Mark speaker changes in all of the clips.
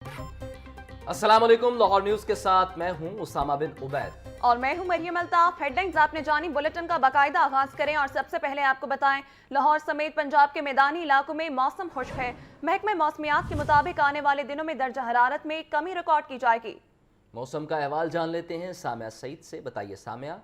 Speaker 1: अस्सलाम वालेकुम, लाहौर न्यूज के साथ मैं हूं उसामा बिन उबैद
Speaker 2: और मैं हूं मरियम अल्ताफ। हेडलाइंस आपने जानी, बुलेटिन का बाकायदा आगाज करें और सबसे पहले आपको बताएं, लाहौर समेत पंजाब के मैदानी इलाकों में मौसम खुश्क है। महकमे मौसमियात के मुताबिक आने वाले दिनों में दर्जा हरारत में कमी रिकॉर्ड की जाएगी।
Speaker 1: मौसम का अहवाल जान लेते हैं सामिया सईद से। बताइए सामिया।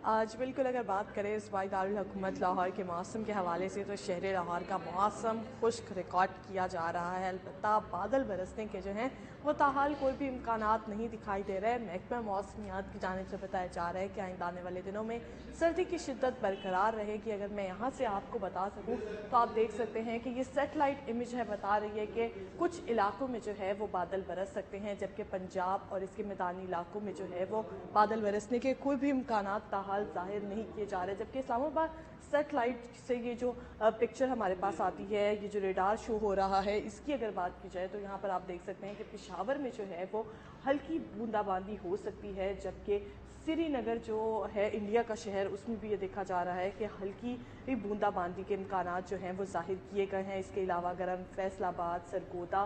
Speaker 3: आज बिल्कुल अगर बात करें इस बाई दारुल हुकूमत लाहौर के मौसम के हवाले से, तो शहर लाहौर का मौसम खुश्क रिकॉर्ड किया जा रहा है। अलबत्ता बादल बरसने के जो हैं वो ताहाल कोई भी इम्कानात नहीं दिखाई दे रहे हैं। महकमा मौसमियात की जानिब से बताया जा रहा है कि आइंदा आने वाले दिनों में सर्दी की शिद्दत बरकरार रहेगी। अगर मैं यहाँ से आपको बता सकूँ तो आप देख सकते हैं कि ये सेटेलाइट इमेज है, बता रही है कि कुछ इलाकों में जो है वो बादल बरस सकते हैं, जबकि पंजाब और इसके मैदानी इलाकों में जो है वो बादल बरसने के कोई भी इम्कानात ताहाल जाहिर नहीं किए जा रहे। जबकि इस्लामाबाद सेटेलाइट से ये जो पिक्चर हमारे पास आती है, ये जो रेडार शो हो रहा है, इसकी अगर बात की जाए तो यहाँ पर आप देख सकते हैं कि पेशावर में जो है वो हल्की बूंदाबांदी हो सकती है, जबकि श्रीनगर जो है इंडिया का शहर, उसमें भी ये देखा जा रहा है कि हल्की बूंदाबांदी के इम्कानात जो हैं वो जाहिर किए गए हैं। इसके अलावा अगर हम फैसलाबाद, सरगोदा,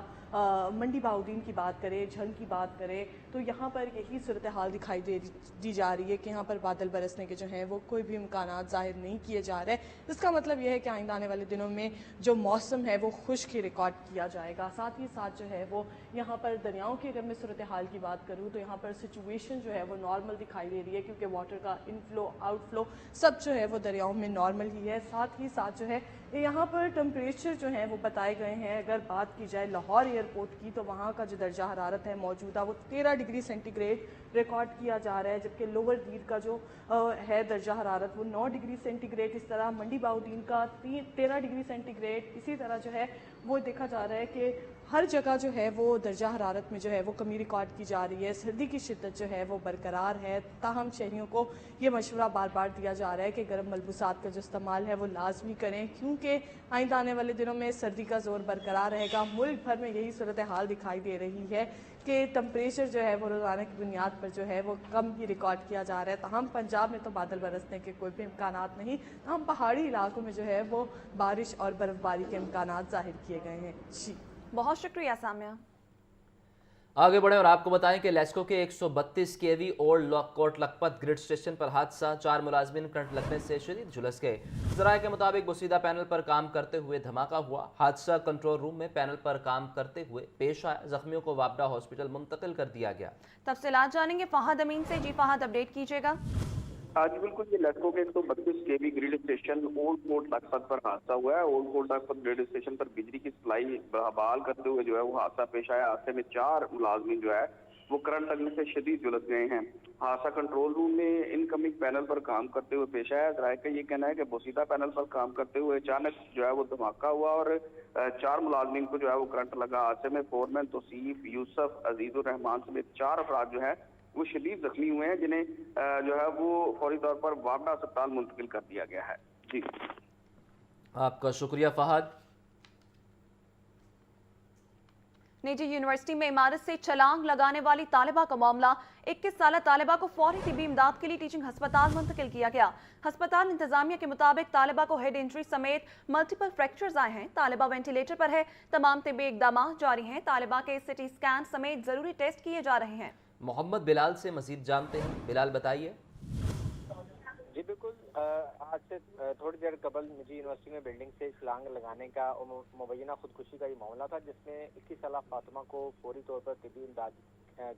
Speaker 3: मंडी बाउद्दीन की बात करें, झंग की बात करें, तो यहाँ पर यही सूरत हाल दिखाई दी जा रही है कि यहाँ पर बादल बरसने के जो हैं वो कोई भी इम्कानात जाहिर नहीं किए जा रहे। इसका मतलब यह है कि आइंदा आने वाले दिनों में जो मौसम है वो खुश्क ही रिकॉर्ड किया जाएगा। साथ ही साथ जो है वो यहाँ पर दरियाओं की अगर मैं सूरत हाल की बात करूँ तो यहाँ पर सिचुएशन जो है वो नॉर्मल दिखाई दे रही है, क्योंकि वाटर का इनफ्लो आउटफ्लो सब जो है वो दरियाओं में नॉर्मल ही है। साथ ही साथ जो है यहाँ पर टेम्परेचर जो है वो बताए गए हैं। अगर बात की जाए लाहौर एयरपोर्ट की तो वहाँ का जो दर्जा हरारत है मौजूदा वो 13 डिग्री सेंटीग्रेड रिकॉर्ड किया जा रहा है, जबकि लोअर दीर का जो है दर्जा हरारत वो 9 डिग्री सेंटीग्रेड। इस तरह मंडी बाउद्दीन का 13 डिग्री सेंटीग्रेड। इसी तरह जो है वो देखा जा रहा है कि हर जगह जो है वो दर्जा हरारत में जो है वो कमी रिकॉर्ड की जा रही है। सर्दी की शिद्दत जो है वो बरकरार है। ताहम शहरियों को ये मशवरा बार बार दिया जा रहा है कि गर्म मलबूसात का जो इस्तेमाल है वो लाजमी करें, क्योंकि आइंदा आने वाले दिनों में सर्दी का जोर बरकरार रहेगा। मुल्क भर में यही सूरत हाल दिखाई दे रही है कि टेम्परेचर जो है वो रोज़ाना की बुनियाद पर जो है वो कम ही रिकॉर्ड किया जा रहा है। तमाम पंजाब में तो बादल बरसने के कोई भी इम्कानात नहीं, तमाम पहाड़ी इलाकों में जो है वो बारिश और बर्फबारी के इम्कानात जाहिर किए गए हैं। जी
Speaker 2: बहुत शुक्रिया सामिया।
Speaker 1: आगे बढ़े और आपको बताएं कि लेस्को के 132 KV old Kot Lakhpat grid station पर हादसा, 4 मुलाजमिन करंट लगने से शदीद झुलस गए। जराये के मुताबिक बोसीदा पैनल पर काम करते हुए धमाका हुआ। हादसा कंट्रोल रूम में पैनल पर काम करते हुए पेश आया। जख्मियों को वापडा हॉस्पिटल मुंतकिल कर दिया गया।
Speaker 2: तफसीलात जानेंगे फहद अमीन से। जी फहद, अपडेट कीजिएगा।
Speaker 4: आज बिल्कुल ये लेस्को के 132 KV grid station old Kot Lakhpat पर हादसा हुआ है। Old Kot Lakhpat grid station पर बिजली की सप्लाई बहाल करते हुए जो है वो हादसा पेश आया। हादसे में 4 मुलाजमिन जो है वो करंट लगने से शदीद झुलस गए हैं। हादसा कंट्रोल रूम में इनकमिंग पैनल पर काम करते हुए पेश आया। जराये का ये कहना है कि बोसीदा पैनल पर काम करते हुए अचानक जो है वो धमाका हुआ और 4 मुलाजमिन को जो है वो करंट लगा। हादसे में फोरमैन तौसीफ, यूसुफ, अजीजुर रहमान समेत 4 अफराद जो है वो शदीद जख्मी हुए हैं, जिन्हें जो है वो फौरी तौर पर वापडा अस्पताल मुंतकिल कर दिया गया है। जी
Speaker 1: आपका शुक्रिया फहद।
Speaker 2: निजी यूनिवर्सिटी में इमारत से छलांग लगाने वाली तालिबा का मामला, 21 साल तालिबा को फौरी तिब्बी इमदाद के लिए टीचिंग हस्पताल मुंतकिल किया गया। हस्पताल इंतजामिया के मुताबिक तालिबा को हेड इंजरी समेत मल्टीपल फ्रैक्चर्स आए हैं। तालिबा वेंटिलेटर पर है। तमाम तिब्बी इकदाम जारी हैं। तालिबा के सिटी स्कैन समेत जरूरी टेस्ट किए जा रहे हैं।
Speaker 1: मोहम्मद बिलाल से मजीद जानते हैं। बिलाल बताइए।
Speaker 5: जी बिल्कुल, आज से थोड़ी देर कबल निजी यूनिवर्सिटी में बिल्डिंग से छलांग लगाने का मुबैना खुदकुशी का ये मामला था, जिसमें 21 साल फातिमा को फौरी तौर पर तिब्बी इमदाद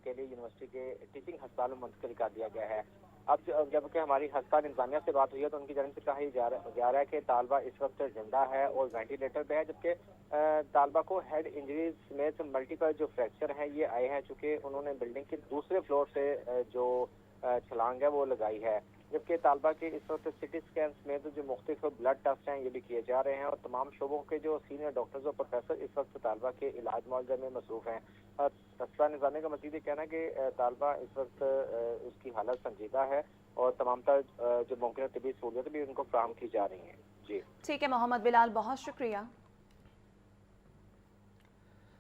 Speaker 5: के लिए यूनिवर्सिटी के टीचिंग हस्पताल में मुंतकिल कर दिया गया है। अब जबकि हमारी हस्पताल इंतजामिया से बात हुई है तो उनकी जानब से कहा जा रहा है कि तालबा इस वक्त जिंदा है और वेंटिलेटर पे है, जबकि तालबा को हेड इंजरीज समेत मल्टीपल जो फ्रैक्चर हैं ये आए हैं, चूँकि उन्होंने बिल्डिंग के दूसरे फ्लोर से जो छलांग है वो लगाई है। जबकि तालबा के इस वक्त सिटी स्कैन में जो मुख्तलिफ ब्लड टेस्ट हैं ये भी किए जा रहे हैं और तमाम शोबों के जो सीनियर डॉक्टर्स और प्रोफेसर इस वक्त तालबा के इलाज मुआवजा में मसरूफ हैं। हस्पताल निजामी का मजीद कहना है कि तालबा इस वक्त उसकी हालत संजीदा है और तमाम जो मुमकिन तबी सहूलियत भी उनको फराहम की जा रही हैं। जी
Speaker 2: ठीक है मोहम्मद बिलाल, बहुत शुक्रिया।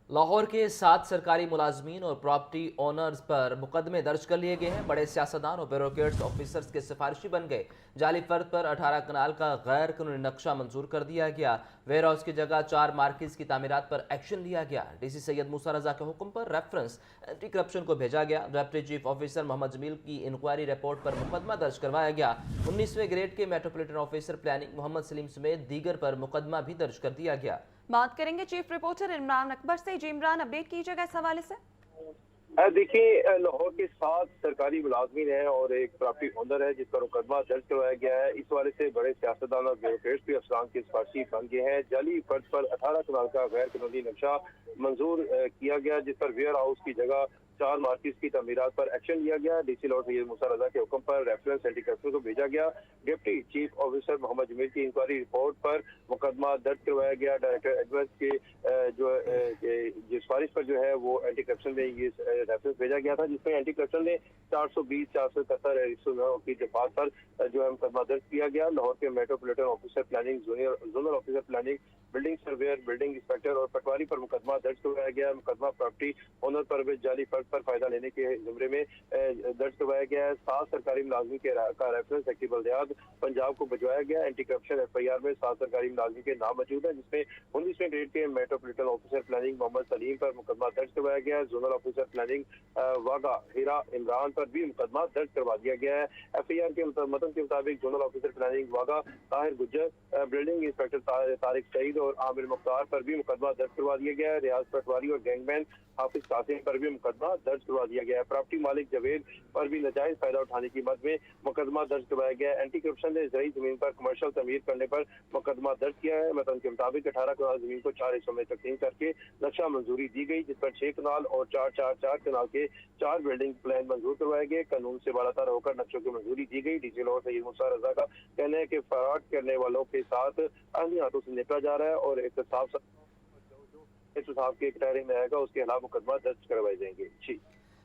Speaker 1: लाहौर के 7 सरकारी मुलाजमीन और प्रॉपर्टी ओनर्स पर मुकदमे दर्ज कर लिए गए हैं। बड़े सियासतदान और ब्यूरोक्रेट्स ऑफिसर्स के सिफारिशी बन गए। जाली फर्द पर 18 कनाल का गैर कानूनी नक्शा मंजूर कर दिया गया। वेयर हाउस की जगह 4 मार्किज की तामीरात पर एक्शन लिया गया। डीसी सैयद मूसा रजा के हुक्म पर रेफरेंस एंटी करप्शन को भेजा गया। Deputy chief officer Mohammad Jameel की इंक्वायरी रिपोर्ट पर मुकदमा दर्ज करवाया गया। 19वें ग्रेड के metropolitan officer planning Mohammad Saleem समेत दीगर पर मुकदमा भी दर्ज कर दिया गया।
Speaker 2: बात करेंगे चीफ रिपोर्टर इमरान अकबर से। जी इमरान, अपडेट कीजिएगा इस हवाले से।
Speaker 6: देखिए, लाहौर के 7 सरकारी मुलाजमीन हैं और एक प्रॉपर्टी ओनर है जिस पर मुकदमा दर्ज करवाया गया है। इस वाले से बड़े सियासतदान और ब्यूरोक्रेट्स भी अफसरान के सिफारिशी बन गए हैं। जाली फर्ज पर 18 कनाल का गैर कानूनी नक्शा मंजूर किया गया, जिस पर वेयर हाउस की जगह 4 मार्किज की तामीरात पर एक्शन लिया गया। डीसी लाहौर सैयद मूसा रजा के हुक्म पर रेफरेंस एंटी करप्शन को भेजा गया। Deputy chief officer Mohammad Jameel की इंक्वायरी रिपोर्ट पर मुकदमा दर्ज करवाया गया। डायरेक्टर एडवाइस के जो सिफारिश पर जो है वो एंटी करप्शन में ये रेफरेंस भेजा गया था, जिसमें एंटी करप्शन ने 420, 471 की दफात पर जो है मुकदमा दर्ज किया गया। लाहौर के metropolitan officer planning, zonal officer planning, building surveyor, building inspector और पटवारी पर मुकदमा दर्ज करवाया गया। मुकदमा प्रॉपर्टी ओनर पर भी जाली फर्ज पर फायदा लेने के जुमरे में दर्ज करवाया गया है। 7 सरकारी मुलाजमी का रेफरेंस एक्टिव बल्दियात पंजाब को भिजवाया गया। एंटी करप्शन FIR में 7 सरकारी मुलाजमी के नाम मौजूद है, जिसमें 19वें ग्रेड के metropolitan officer planning Mohammad Saleem पर मुकदमा दर्ज करवाया गया है। Zonal officer planning Wagah Hira Imran पर भी मुकदमा दर्ज करवा दिया गया है। FIR के मतन के मुताबिक जोनल ऑफिसर प्लानिंग वागा ताहिर गुज्जर, बिल्डिंग इंस्पेक्टर तारिक सईद और आमिर मुख्तार पर भी मुकदमा दर्ज करवा दिया गया है। रियाज पटवारी और गैंगमैन हाफिज कासिम पर भी मुकदमा दर्ज करवा दिया गया है। प्रॉपर्टी मालिक जवेद पर भी नाजायज फायदा उठाने की मद में मुकदमा दर्ज करवाया गया है। एंटी करप्शन ने ज़रूरी जमीन पर कमर्शियल तमीर करने पर मुकदमा दर्ज किया है। मतन के मुताबिक 18 कनाल जमीन को 4 हिस्सों में तकसीम करके नक्शा मंजूरी दी गई, जिस पर 6 कनाल और 4 कनाल के 4 बिल्डिंग प्लान मंजूर करवाए गए। कानून से बालातर होकर नक्शों की मंजूरी दी गई। डीसी लाहौर सैयद मूसा रजा का कहना है कि फराड करने वालों के साथ अन्य हाथों से निपटा जा रहा है और एहतसाब के कटारे में आएगा उसके खिलाफ मुकदमा दर्ज करवाए जाएंगे। जी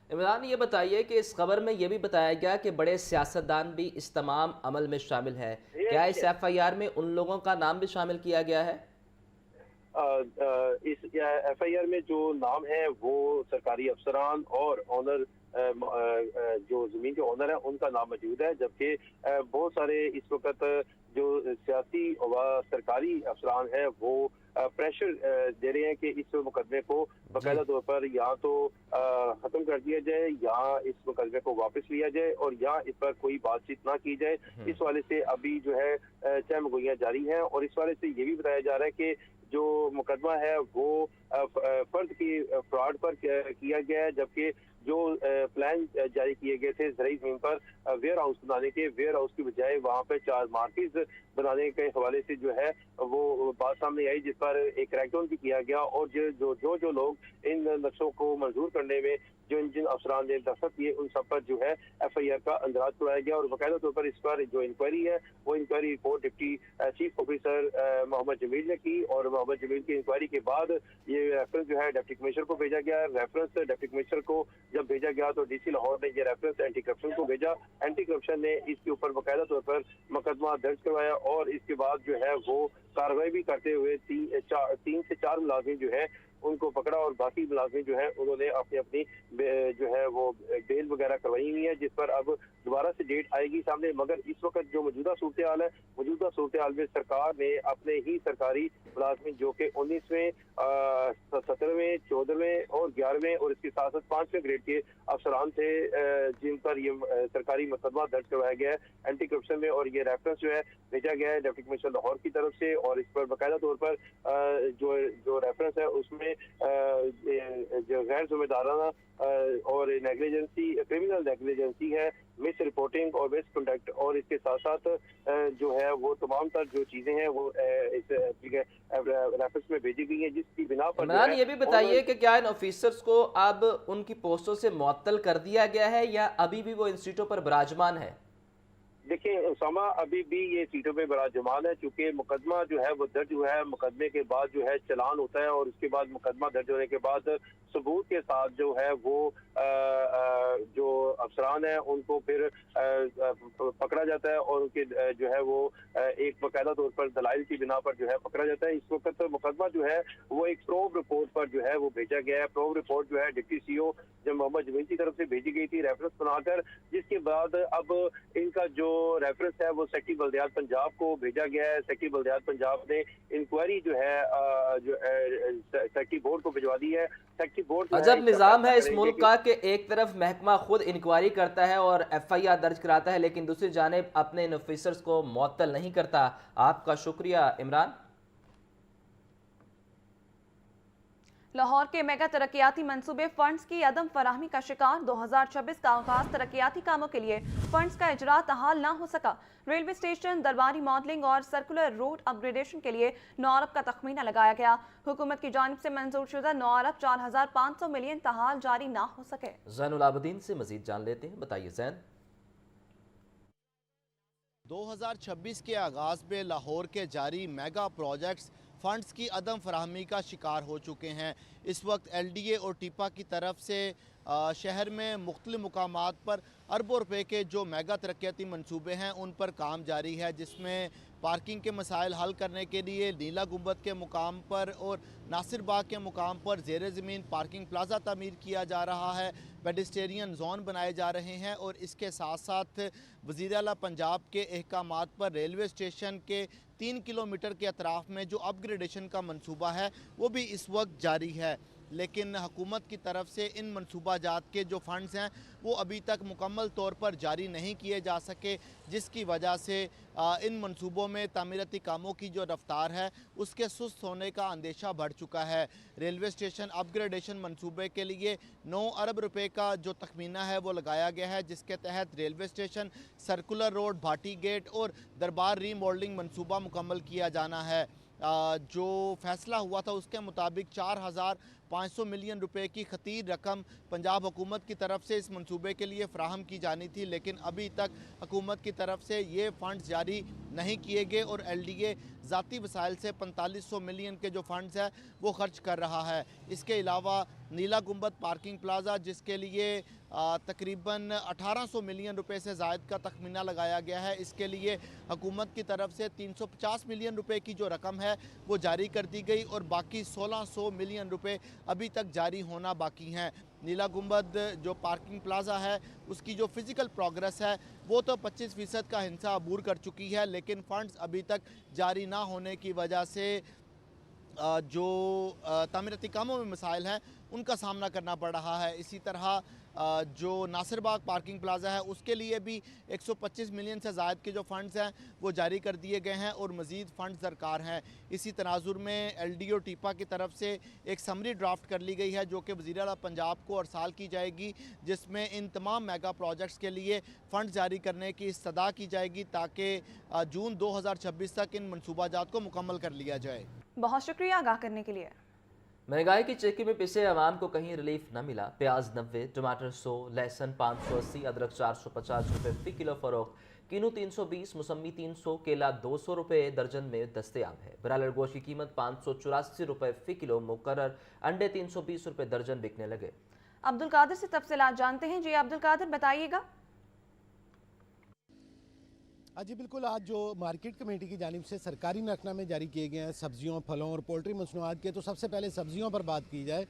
Speaker 1: इमरान, ये बताइए कि इस खबर में ये भी बताया गया कि बड़े सियासतदान भी इस तमाम अमल में शामिल है। क्या इस FIR में उन लोगों का नाम भी शामिल किया गया है?
Speaker 6: इस FIR में जो नाम है वो सरकारी अफसरान और ऑनर जो जमीन के ऑनर है उनका नाम मौजूद है, जबकि बहुत सारे इस वक्त जो सियासी व सरकारी अफसरान है वो प्रेशर दे रहे हैं कि इस मुकदमे को बाकायदा तौर पर या तो खत्म कर दिया जाए या इस मुकदमे को वापस लिया जाए और या इस पर कोई बातचीत ना की जाए। इस वाले से अभी जो है चहमगोइयां जारी हैं और इस वाले से ये भी बताया जा रहा है कि जो मुकदमा है वो फर्द की फ्रॉड पर किया गया है, जबकि जो प्लान जारी किए गए थे ज़रूरी जमीन पर वेयर हाउस बनाने के, वेयर हाउस की बजाय वहाँ पे 4 मार्किज बनाने के हवाले से जो है वो बात सामने आई, जिस पर एक क्रैकडाउन भी किया गया और जो लोग इन नक्शों को मंजूर करने में जिन अफसरान ने दस्तखत किए उन सब पर जो है FIR का अंदराज कराया गया और बाकायदा तौर पर इस पर जो इंक्वायरी है वो inquiry report deputy chief officer Mohammad Jameel ने की और मोहम्मद जमील की इंक्वायरी के बाद ये रेफरेंस जो है डिप्टी कमिश्नर को भेजा गया। रेफरेंस डिप्टी कमिश्नर को जब भेजा गया तो DC लाहौर ने ये रेफरेंस एंटी करप्शन को भेजा। एंटी करप्शन ने इसके ऊपर बाकायदा तौर पर मुकदमा दर्ज करवाया और इसके बाद जो है वो कार्रवाई भी करते हुए 3 से 4 मुलाजिम जो है उनको पकड़ा और बाकी मुलाजिम जो है उन्होंने अपनी जो है वो बेल वगैरह करवाई हुई है, जिस पर अब दोबारा से डेट आएगी सामने। मगर इस वक्त जो मौजूदा सूरत हाल है, मौजूदा सूरत हाल में सरकार ने अपने ही सरकारी मुलाजिम जो कि 19वें, 17वें, 14वें और 11वें और इसके साथ साथ 5वें ग्रेड के अफसरान थे जिन पर ये सरकारी मुकदमा दर्ज करवाया गया है एंटी करप्शन में और ये रेफरेंस जो है भेजा गया है डिप्टी कमिश्नर लाहौर की तरफ से और इस पर बाकायदा तौर पर जो रेफरेंस है उसमें जो गैर जिम्मेदाराना और नेग्लिजेंसी, क्रिमिनल नेग्लिजेंसी है, मिस रिपोर्टिंग और मिस कंडक्ट और इसके साथ साथ जो है वो तमाम तर जो चीजें हैं वो इस रेफरेंस में भेजी गई है, जिसकी बिना पर
Speaker 1: इमरान ये भी बताइए कि क्या इन ऑफिसर्स को अब उनकी पोस्टों से मुअत्तल कर दिया गया है या अभी भी वो इंस्टीट्यूटों पर विराजमान है?
Speaker 6: देखिए उसामा, अभी भी ये सीटों पे बड़ा जमाल है, चूंकि मुकदमा जो है वो दर्ज हुआ है, मुकदमे के बाद जो है चलान होता है और उसके बाद मुकदमा दर्ज होने के बाद सबूत के साथ जो है वो जो अफसरान है उनको फिर पकड़ा जाता है और उनके जो है वो एक बाकायदा तौर पर दलाइल की बिना पर जो है पकड़ा जाता है। इस वक्त मुकदमा जो है वो एक प्रोब रिपोर्ट पर जो है वो भेजा गया है। प्रोब रिपोर्ट जो है डिप्टी सीओ जब मोहम्मद जमीन की तरफ से भेजी गई थी रेफरेंस बनाकर, जिसके बाद अब इनका जो रेफरेंस है वो सेक्रेटरी बल्दियात पंजाब को भेजा गया है। सेक्रेटरी बल्दियात पंजाब ने इंक्वायरी जो है सेक्रेटरी बोर्ड को भिजवा दी है। सेक्रेटरी बोर्ड
Speaker 1: अजब निज़ाम है इस मुल्क का कि एक तरफ महकमा खुद इंक्वायरी करता है और FIR दर्ज कराता है, लेकिन दूसरी जानिब अपने इन ऑफिसर्स को मुअत्तल नहीं करता। आपका शुक्रिया इमरान।
Speaker 2: लाहौर के मेगा तरक्याती मंसूबे फंड्स की अदम फराहमी का शिकार। 2026 का आगाज तरक्याती कामों के लिए फंड्स का इजरा ताहाल ना हो सका। रेलवे स्टेशन, दरबारी मॉडलिंग और सर्कुलर रोड अपग्रेडेशन के लिए 9 अरब का तखमीना लगाया गया। हुकूमत की जानिब से मंजूर शुदा 9 अरब 4500 मिलियन ताहाल जारी ना हो सके।
Speaker 1: ज़ैनुल आबदीन से मजीद जान लेते हैं। बताइए ज़ैन।
Speaker 7: 2026 के आगाज़ में लाहौर के जारी मेगा प्रोजेक्ट्स फंड्स की अदम फराहमी का शिकार हो चुके हैं। इस वक्त LDA और टीपा की तरफ से शहर में मुख्तलिफ मुकामात पर अरबों रुपए के जो मेगा तरक्याती मंसूबे हैं उन पर काम जारी है, जिसमें पार्किंग के मसाइल हल करने के लिए नीला गुंबद के मुकाम पर और नासिर बाग के मुकाम पर ज़ेर ज़मीन पार्किंग प्लाजा तामीर किया जा रहा है, पेडिस्टेरियन जोन बनाए जा रहे हैं और इसके साथ साथ वज़ीर आला पंजाब के अहकामात पर रेलवे स्टेशन के 3 किलोमीटर के अतराफ़ में जो अपग्रेडेशन का मंसूबा है वो भी इस वक्त जारी है। लेकिन हुकूमत की तरफ से इन मनसूबा जात के जो फंड्स हैं वो अभी तक मुकम्मल तौर पर जारी नहीं किए जा सके, जिसकी वजह से इन मनसूबों में तामीराती कामों की जो रफ्तार है उसके सुस्त होने का अंदेशा बढ़ चुका है। रेलवे स्टेशन अपग्रेडेशन मनसूबे के लिए 9 अरब रुपए का जो तखमीना है वो लगाया गया है, जिसके तहत railway station, circular road, Bhati gate और दरबार रीमॉडलिंग मनसूबा मुकम्मल किया जाना है। जो फैसला हुआ था उसके मुताबिक 4500 मिलियन रुपए की खतीर रकम पंजाब हुकूमत की तरफ से इस मंसूबे के लिए फ़राहम की जानी थी, लेकिन अभी तक हुकूमत की तरफ से ये फ़ंड्स जारी नहीं किए गए और LDA ज़ाती वसाइल से 4500 मिलियन के जो फंड्स हैं वो खर्च कर रहा है। इसके अलावा नीला गुंबद पार्किंग प्लाजा, जिसके लिए तकरीबन 1800 मिलियन रुपए से ज़ायद का तखमीना लगाया गया है, इसके लिए हुकूमत की तरफ से 350 मिलियन रुपए की जो रकम है वो जारी कर दी गई और बाकी 1600 मिलियन रुपए अभी तक जारी होना बाकी हैं। नीला गुंबद जो पार्किंग प्लाजा है उसकी जो फिज़िकल प्रोग्रेस है वो तो 25% का हिस्सा अबूर कर चुकी है, लेकिन फ़ंड्स अभी तक जारी ना होने की वजह से जो तामीराती कामों में मसाइल हैं उनका सामना करना पड़ रहा है। इसी तरह जो नासिर बाग पार्किंग प्लाजा है उसके लिए भी 125 मिलियन से ज़ायद के जो फ़ंड्स हैं वो जारी कर दिए गए हैं और मज़ीद फ़ंड्स दरकार हैं। इसी तनाजुर में LDA और टीपा की तरफ से एक समरी ड्राफ्ट कर ली गई है जो कि वज़ीर आला पंजाब को अरसाल की जाएगी, जिसमें इन तमाम मेगा प्रोजेक्ट्स के लिए फ़ंड जारी करने की इस्तदा की जाएगी ताकि जून 2026 तक इन मनसूबाजात को मुकम्मल कर लिया जाए। बहुत
Speaker 2: शुक्रिया आगाह करने के लिए।
Speaker 1: महंगाई की चक्की में पिसे अवाम को कहीं रिलीफ न मिला। प्याज 90, टमाटर 100, लहसुन 580, अदरक 450 रुपये फ़ी किलो फ़रोख्त, किनू 320, मौसमी 300, केला 200 रुपये दर्जन में दस्तयाब है। ब्रायलर गोश्त की कीमत 584 रुपये फ़ी किलो मुकर्रर, अंडे 320 रुपये दर्जन बिकने लगे।
Speaker 2: अब्दुल कादिर से तफसीलात जानते हैं। जी अब्दुल कादिर, बताइएगा।
Speaker 8: जी बिल्कुल, आज जो मार्केट कमेटी की जानिब से सरकारी नरखनामे जारी किए गए हैं सब्जियों, फलों और पोल्ट्री मसनूआत के, तो सबसे पहले सब्जियों पर बात की जाए।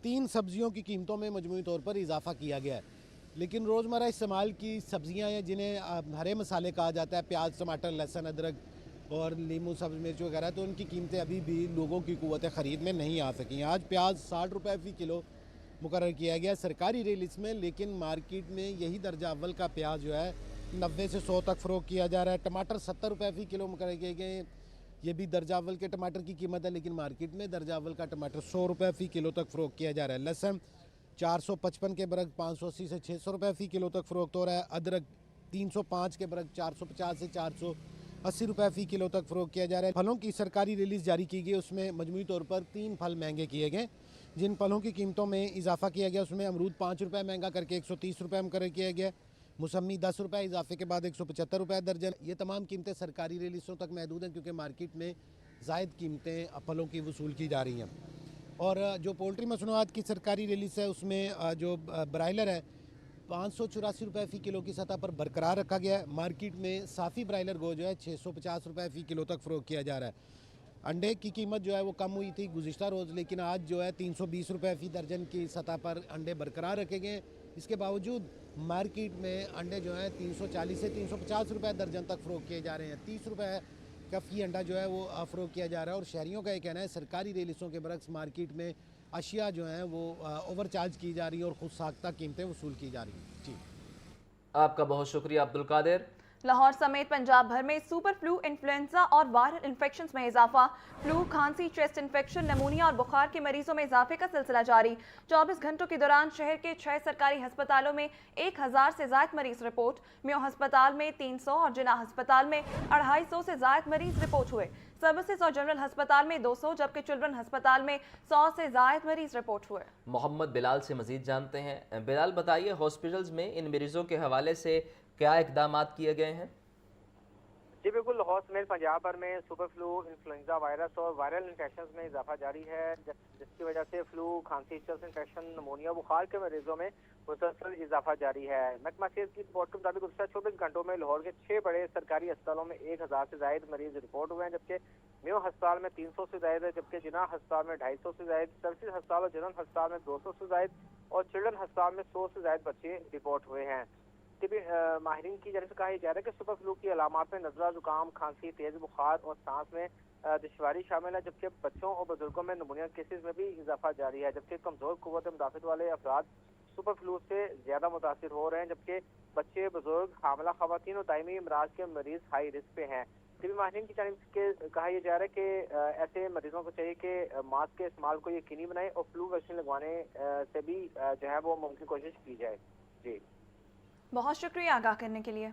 Speaker 8: 3 सब्जियों की कीमतों में मजमूई तौर पर इजाफा किया गया है, लेकिन रोज़मर्रा इस्तेमाल की सब्जियां हैं जिन्हें हरे मसाले कहा जाता है, प्याज, टमाटर, लहसुन, अदरक और नींबू, सब्ज़ मिर्च वगैरह, तो उनकी कीमतें अभी भी लोगों की क़ुव्वत ख़रीद में नहीं आ सकी। आज प्याज 60 रुपये फ़ी किलो मुकर्रर किया गया सरकारी रिलीज़ में, लेकिन मार्केट में यही दर्जा अव्वल का प्याज जो है 90 से 100 तक फ़रोख्त किया जा रहा है। टमाटर 70 रुपये फ़ी किलो मुकर्रर किए गए, ये भी दर्जा अव्वल के टमाटर की कीमत है, लेकिन मार्केट में दर्जा अव्वल का टमाटर 100 रुपये फ़ी किलो तक फ़रोख्त किया जा रहा है। लहसुन 455 के बरक 580 से 600 रुपये फ़ी किलो तक फ़रोख्त हो रहा है। अदरक 305 के बरक 450 से 480 रुपये फ़ी किलो तक फ़रोख्त किया जा रहा है। फलों की सरकारी रिलीज़ जारी की गई, उसमें मजमूई तौर पर 3 फल महंगे किए गए। जिन फलों की कीमतों में इजाफा किया गया उसमें अमरूद 5 रुपये महंगा करके 130 रुपये मुकर्रर किया गया। मौसमी 10 रुपये इजाफे के बाद 175 रुपये दर्जन। ये तमाम कीमतें सरकारी रिलीज़ों तक महदूद हैं क्योंकि मार्केट में ज़ायद कीमतें फलों की वसूल की जा रही हैं। और जो पोल्ट्री मसनूआत की सरकारी रिलीज़ है उसमें जो ब्रायलर है 584 रुपये फ़ी किलो की सतह पर बरकरार रखा गया है। मार्केट में साफ़ी ब्रायलर गो जो है 650 रुपये फ़ी किलो तक फ़रोख्त किया जा रहा है। अंडे की कीमत जो है वो कम हुई थी गुज़िश्ता रोज़, लेकिन आज जो है 320 रुपये फ़ी दर्जन की सतह पर अंडे बरकरार रखे गए हैं। इसके बावजूद मार्केट में अंडे जो हैं 340 से 350 रुपये दर्जन तक फ़रोख्त किए जा रहे हैं। 30 रुपये का फ़ी अंडा जो है वो फ़रोख्त किया जा रहा है। और शहरियों का ये कहना है सरकारी रिलीज़ों के बरक्स मार्केट में अशिया जो हैं वो ओवर चार्ज की जा रही हैं और खुद साख्ता कीमतें वसूल की जा रही हैं। जी,
Speaker 1: आपका बहुत शुक्रिया अब्दुल कादिर।
Speaker 2: लाहौर समेत पंजाब भर में सुपर फ्लू, इन्फ्लुएंजा और वायरल इन्फेक्शंस में इजाफा। फ्लू, खांसी, चेस्ट इन्फेक्शन, नमूनिया और बुखार के मरीजों में इजाफे का सिलसिला जारी। 24 घंटों के दौरान शहर के 6 सरकारी अस्पतालों में 1000 से ज़ायद मरीज रिपोर्ट। म्यो अस्पताल में 300 और जिना अस्पताल में 250 से ज़ायद मरीज रिपोर्ट हुए। सर्विसेज और जनरल अस्पताल में 200 जबकि चिल्ड्रन अस्पताल में 100 से ज़ायद मरीज रिपोर्ट हुए।
Speaker 1: मोहम्मद बिलाल से मजीद जानते हैं। बिलाल बताइए, हॉस्पिटल्स में इन मरीजों के हवाले से क्या इकदाम किए गए हैं?
Speaker 5: जी बिल्कुल, लाहौर समेत पंजाब भर में सुपर फ्लू, इन्फ्लुएंजा वायरस और वायरल इन्फेक्शन में इजाफा जारी है, जिसकी वजह से फ्लू, खांसी, चेस्ट इन्फेक्शन, नमूनिया, बुखार के मरीजों में मुसलसल इजाफा जारी है। महकमा सेहत की रिपोर्ट के मुताबिक गुज़श्ता 24 घंटों में लाहौर के 6 बड़े सरकारी अस्पतालों में 1000 से ज़ायद मरीज रिपोर्ट हुए हैं, जबकि म्यो अस्पताल में 300 से ज़ायद है, जबकि जिना अस्पताल में 250 से ज़ायद, सर्विसेज अस्पताल और जनरल अस्पताल में 200 से ज़ायद और चिल्ड्रन अस्पताल में 100 से ज़ायद बच्चे रिपोर्ट हुए हैं। तिबी माहिरीन की जानब से कहा जा रहा है कि सुपर फ्लू की अलामात में नज़ला, जुकाम, खांसी, तेज बुखार और सांस में दुश्वारी शामिल है, जबकि बच्चों और बुजुर्गों में नमूनिया केसेस में भी इजाफा जारी है, जबकि कमजोर कुव्वत मुदाफ़त वाले अफराद सुपर फ्लू से ज्यादा मुतासिर हो रहे हैं, जबकि बच्चे, बुजुर्ग, हामला खवातीन और दायमी अमराज के मरीज हाई रिस्क पे हैं। तिबी माहिरीन की जानब से कहा यह जा रहा है कि ऐसे मरीजों को चाहिए कि मास्क के इस्तेमाल को यकीनी बनाए और फ्लू वैक्सीन लगवाने से भी जो है वो मुमकिन कोशिश की जाए। जी,
Speaker 2: बहुत शुक्रिया आगाह करने के लिए।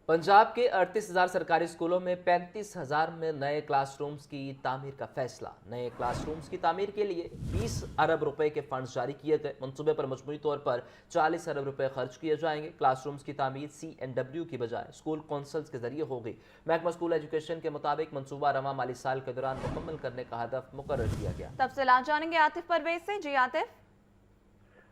Speaker 1: पंजाब के 38,000 सरकारी स्कूलों में 35,000 में नए क्लासरूम्स की तामीर का फैसला। नए क्लासरूम्स की तामीर के लिए 20 अरब रुपए के फंड्स जारी किए गए। मंसूबे पर मजमूई तौर पर 40 अरब रुपए खर्च किए जाएंगे। क्लासरूम्स की तामीर CNW की बजाय स्कूल कौंसल्स के जरिए होगी। महकमा स्कूल एजुकेशन के मुताबिक मंसूबा रवा माली साल के दौरान मुकम्मल करने का हदफ मुकर्रर किया गया।
Speaker 2: तफसीलात जानेंगे आतिफ परवेज से। जी आतिफ।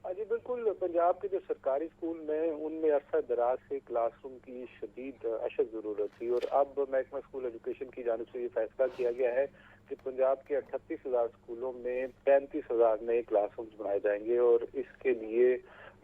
Speaker 9: जी बिल्कुल, पंजाब के जो सरकारी स्कूल में उनमें अरसा दराज से क्लासरूम की शदीद अशद ज़रूरत थी और अब महकमा स्कूल एजुकेशन की जानिब से ये फैसला किया गया है कि पंजाब के 38,000 स्कूलों में 35,000 नए क्लासरूम्स बनाए जाएंगे और इसके लिए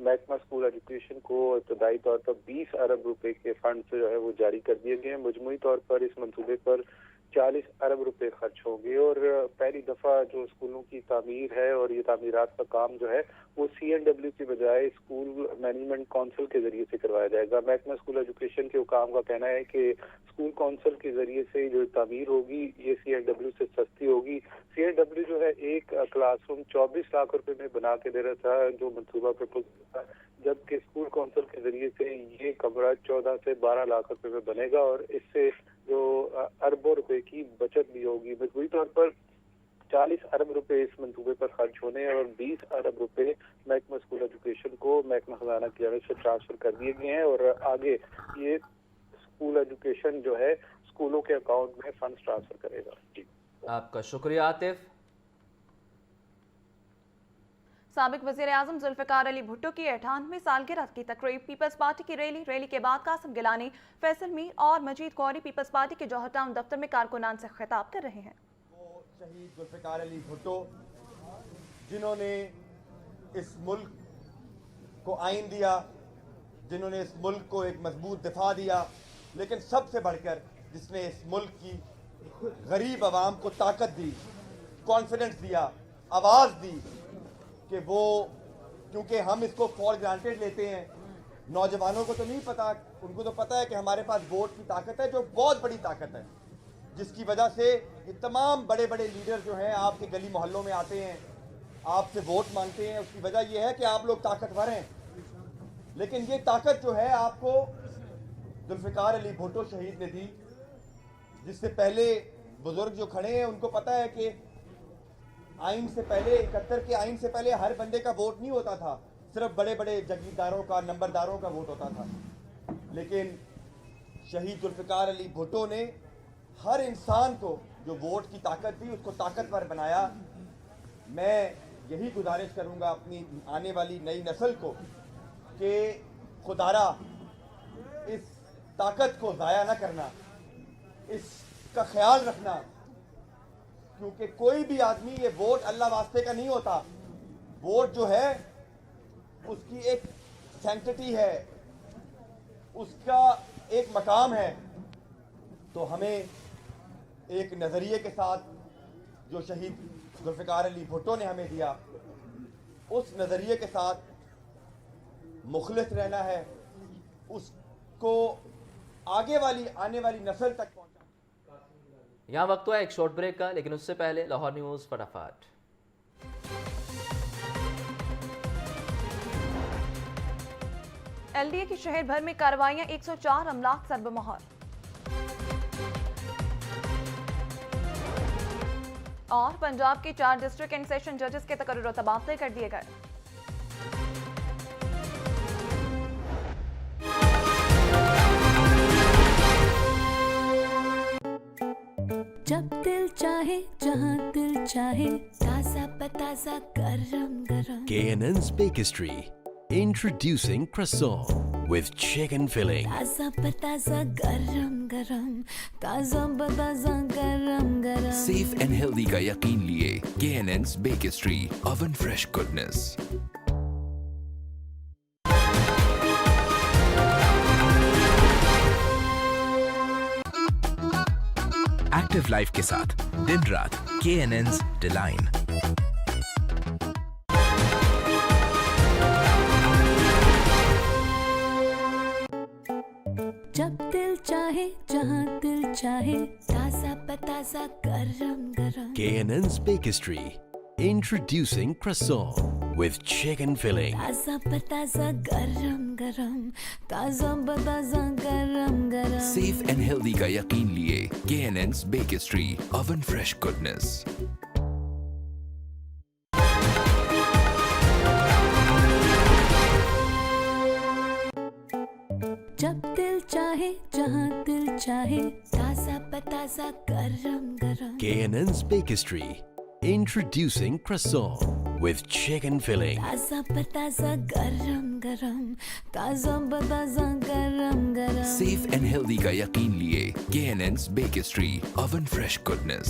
Speaker 9: महकमा स्कूल एजुकेशन को इब्तदाई तौर पर 20 अरब रुपए के फंड जो है वो जारी कर दिए गए हैं। मजमूई तौर पर इस मंसूबे पर 40 अरब रुपए खर्च होंगे और पहली दफा जो स्कूलों की तामीर है और ये तामीरात का काम जो है वो CNW की बजाय स्कूल मैनेजमेंट काउंसिल के जरिए से करवाया जाएगा। महकमा स्कूल एजुकेशन के हुकाम का कहना है कि स्कूल काउंसिल के जरिए से जो तामीर होगी ये CNW से सस्ती होगी। CNW जो है एक क्लासरूम 24 लाख रुपए में बना के दे रहा था जो मंसूबा प्रपोजल था, जबकि स्कूल काउंसिल के जरिए से ये कमरा 14 से 12 लाख रुपए में बनेगा और इससे जो अरबों रुपए की बचत भी होगी। मजबूरी तौर पर 40 अरब रुपए इस मंसूबे पर खर्च होने और 20 अरब रुपए महकमा स्कूल एजुकेशन को महकमा खजाना की जानिब से ट्रांसफर कर दिए गए हैं और आगे ये स्कूल एजुकेशन जो है स्कूलों के अकाउंट में फंड ट्रांसफर करेगा। जी,
Speaker 1: आपका शुक्रिया आतिफ।
Speaker 2: साबिक वज़ीर आज़म जुल्फ़िकार अली भुट्टो की 98वें सालगिरह की तकरीब। पीपल्स पार्टी की रैली के बाद कासिम गिलानी, फैसल मीर और मजीद कौरी पीपल्स पार्टी के जौहर टाउन दफ्तर में कारकुनान से खिताब कर रहे हैं।
Speaker 10: वो शहीद जुल्फ़िकार अली भुट्टो जिन्होंने इस मुल्क को आइन दिया, जिन्होंने इस मुल्क को एक मजबूत दिफा दिया, लेकिन सबसे बढ़कर जिसने इस मुल्क की गरीब आवाम को ताकत दी, कॉन्फिडेंस दिया, आवाज़ दी कि वो, क्योंकि हम इसको फॉर ग्रांटेड लेते हैं, नौजवानों को तो नहीं पता, उनको तो पता है कि हमारे पास वोट की ताकत है जो बहुत बड़ी ताकत है, जिसकी वजह से ये तमाम बड़े बड़े लीडर जो हैं आपके गली मोहल्लों में आते हैं, आपसे वोट मांगते हैं। उसकी वजह यह है कि आप लोग ताकतवर हैं, लेकिन ये ताकत जो है आपको जुल्फ़िकार अली भुट्टो शहीद ने दी, जिससे पहले बुजुर्ग जो खड़े हैं उनको पता है कि आइन से पहले 71 के आइन से पहले हर बंदे का वोट नहीं होता था, सिर्फ बड़े बड़े जागीरदारों का, नंबरदारों का वोट होता था। लेकिन शहीद जुल्फ़िकार अली भुट्टो ने हर इंसान को जो वोट की ताकत थी उसको ताकतवर बनाया। मैं यही गुजारिश करूंगा अपनी आने वाली नई नस्ल को कि खुदारा इस ताकत को ज़ाया न करना, इसका ख्याल रखना, क्योंकि कोई भी आदमी, ये वोट अल्लाह वास्ते का नहीं होता। वोट जो है उसकी एक सैंक्टिटी है, उसका एक मकाम है। तो हमें एक नज़रिए के साथ जो शहीद जुल्फ़िकार अली भुट्टो ने हमें दिया, उस नज़रिए के साथ मुखलिस रहना है, उसको आगे वाली आने वाली नस्ल तक पहुंचाना।
Speaker 1: यहाँ वक्त हुआ एक शॉर्ट ब्रेक का, लेकिन उससे पहले लाहौर न्यूज़ फटाफट।
Speaker 2: एलडीए की शहर भर में कार्रवाइयां, 104 अमलाक सरबमोहर। और पंजाब के 4 डिस्ट्रिक्ट एंड सेशन जजेस के तकर्रुर और तबादले कर दिए गए।
Speaker 11: जब दिल चाहे जहां दिल चाहे, ताजा पताजा गरम गरम।
Speaker 12: K&N's Bakery introducing croissant with chicken filling.
Speaker 11: ताजा पताजा गरम गरम, ताजा पताजा गरम गरम।
Speaker 12: Safe and healthy का यकीन लिए K&N's Bakery, oven fresh goodness. Active life के साथ दिन रात K&N's डिलाइन।
Speaker 11: जब दिल चाहे जहां दिल चाहे, ताजा पताजा गरम गरम।
Speaker 12: K&N's Bakery introducing croissant with chicken filling.
Speaker 11: ताजा पताजा गरम गरम, ताजा पताजा गरम गरम।
Speaker 12: Safe and healthy का यकीन लिए K&N's Bakery, oven fresh goodness.
Speaker 11: जब दिल चाहे जहां दिल चाहे, ताजा पताजा गरम गरम।
Speaker 12: K&N's Bakery introducing croissant with chicken filling.
Speaker 11: ताजा पताजा गरम गरम, ताजा पताजा गरम गरम।
Speaker 12: Safe and healthy का यकीन लिए K&N's Bakery, oven fresh goodness.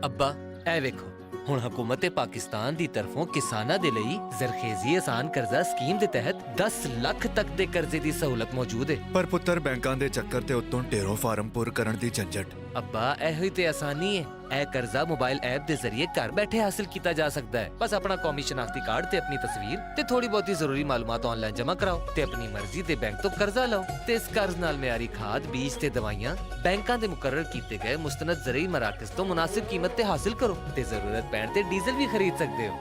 Speaker 13: ਅੱਬਾ ਇਹ ਵੇਖੋ ਹੁਣ ਹਕੂਮਤ ਪਾਕਿਸਤਾਨ ਦੀ ਤਰਫੋਂ ਕਿਸਾਨਾਂ ਦੇ ਲਈ ਜ਼ਰਖੇਜ਼ੀ ਆਸਾਨ ਕਰਜ਼ਾ ਸਕੀਮ ਦੇ ਤਹਿਤ 10 ਲੱਖ ਤੱਕ ਦੇ ਕਰਜ਼ੇ ਦੀ ਸਹੂਲਤ ਮੌਜੂਦ ਹੈ।
Speaker 14: ਪਰ ਪੁੱਤਰ ਬੈਂਕਾਂ ਦੇ ਚੱਕਰ ਤੇ ਉੱਤੋਂ ਢੇਰੋਂ ਫਾਰਮ ਪੁਰ ਕਰਨ ਦੀ ਝੰਜਟ।
Speaker 13: ਅੱਬਾ ਇਹੋ ਹੀ ਤੇ ਆਸਾਨੀ ਹੈ। ਇਹ ਕਰਜ਼ਾ ਮੋਬਾਈਲ ਐਪ ਦੇ ਜ਼ਰੀਏ ਘਰ ਬੈਠੇ ਹਾਸਲ ਕੀਤਾ ਜਾ ਸਕਦਾ ਹੈ। ਬਸ ਆਪਣਾ ਕੌਮੀ ਸ਼ਨਾਖਤੀ ਕਾਰਡ ਤੇ ਆਪਣੀ ਤਸਵੀਰ ਤੇ ਥੋੜੀ ਬਹੁਤੀ ਜ਼ਰੂਰੀ ਮਾਲੂਮਾਤ ਆਨਲਾਈਨ ਜਮ੍ਹਾਂ ਕਰਾਓ ਤੇ ਆਪਣੀ ਮਰਜ਼ੀ ਦੇ ਬੈਂਕ ਤੋਂ ਕਰਜ਼ਾ ਲਓ ਤੇ ਇਸ ਕਰਜ਼ ਨਾਲ ਮਿਆਰੀ ਖਾਦ, ਬੀਜ ਤੇ ਦਵਾਈਆਂ ਬੈਂਕਾਂ ਦੇ ਮੁਕਰਰ ਕੀਤੇ ਗਏ ਮੁਸਤਨਦ ਜ਼ਰਈ ਮਰਾਕਜ਼ ਤੋਂ ਮੁਨਾਸਿਬ ਕੀਮਤ ਤੇ ਹਾਸਲ ਕਰੋ ਤੇ ਜ਼ਰੂਰਤ ਪੈਣ ਤੇ ਡੀਜ਼ਲ ਵੀ ਖਰੀਦ ਸਕਦੇ ਹੋ।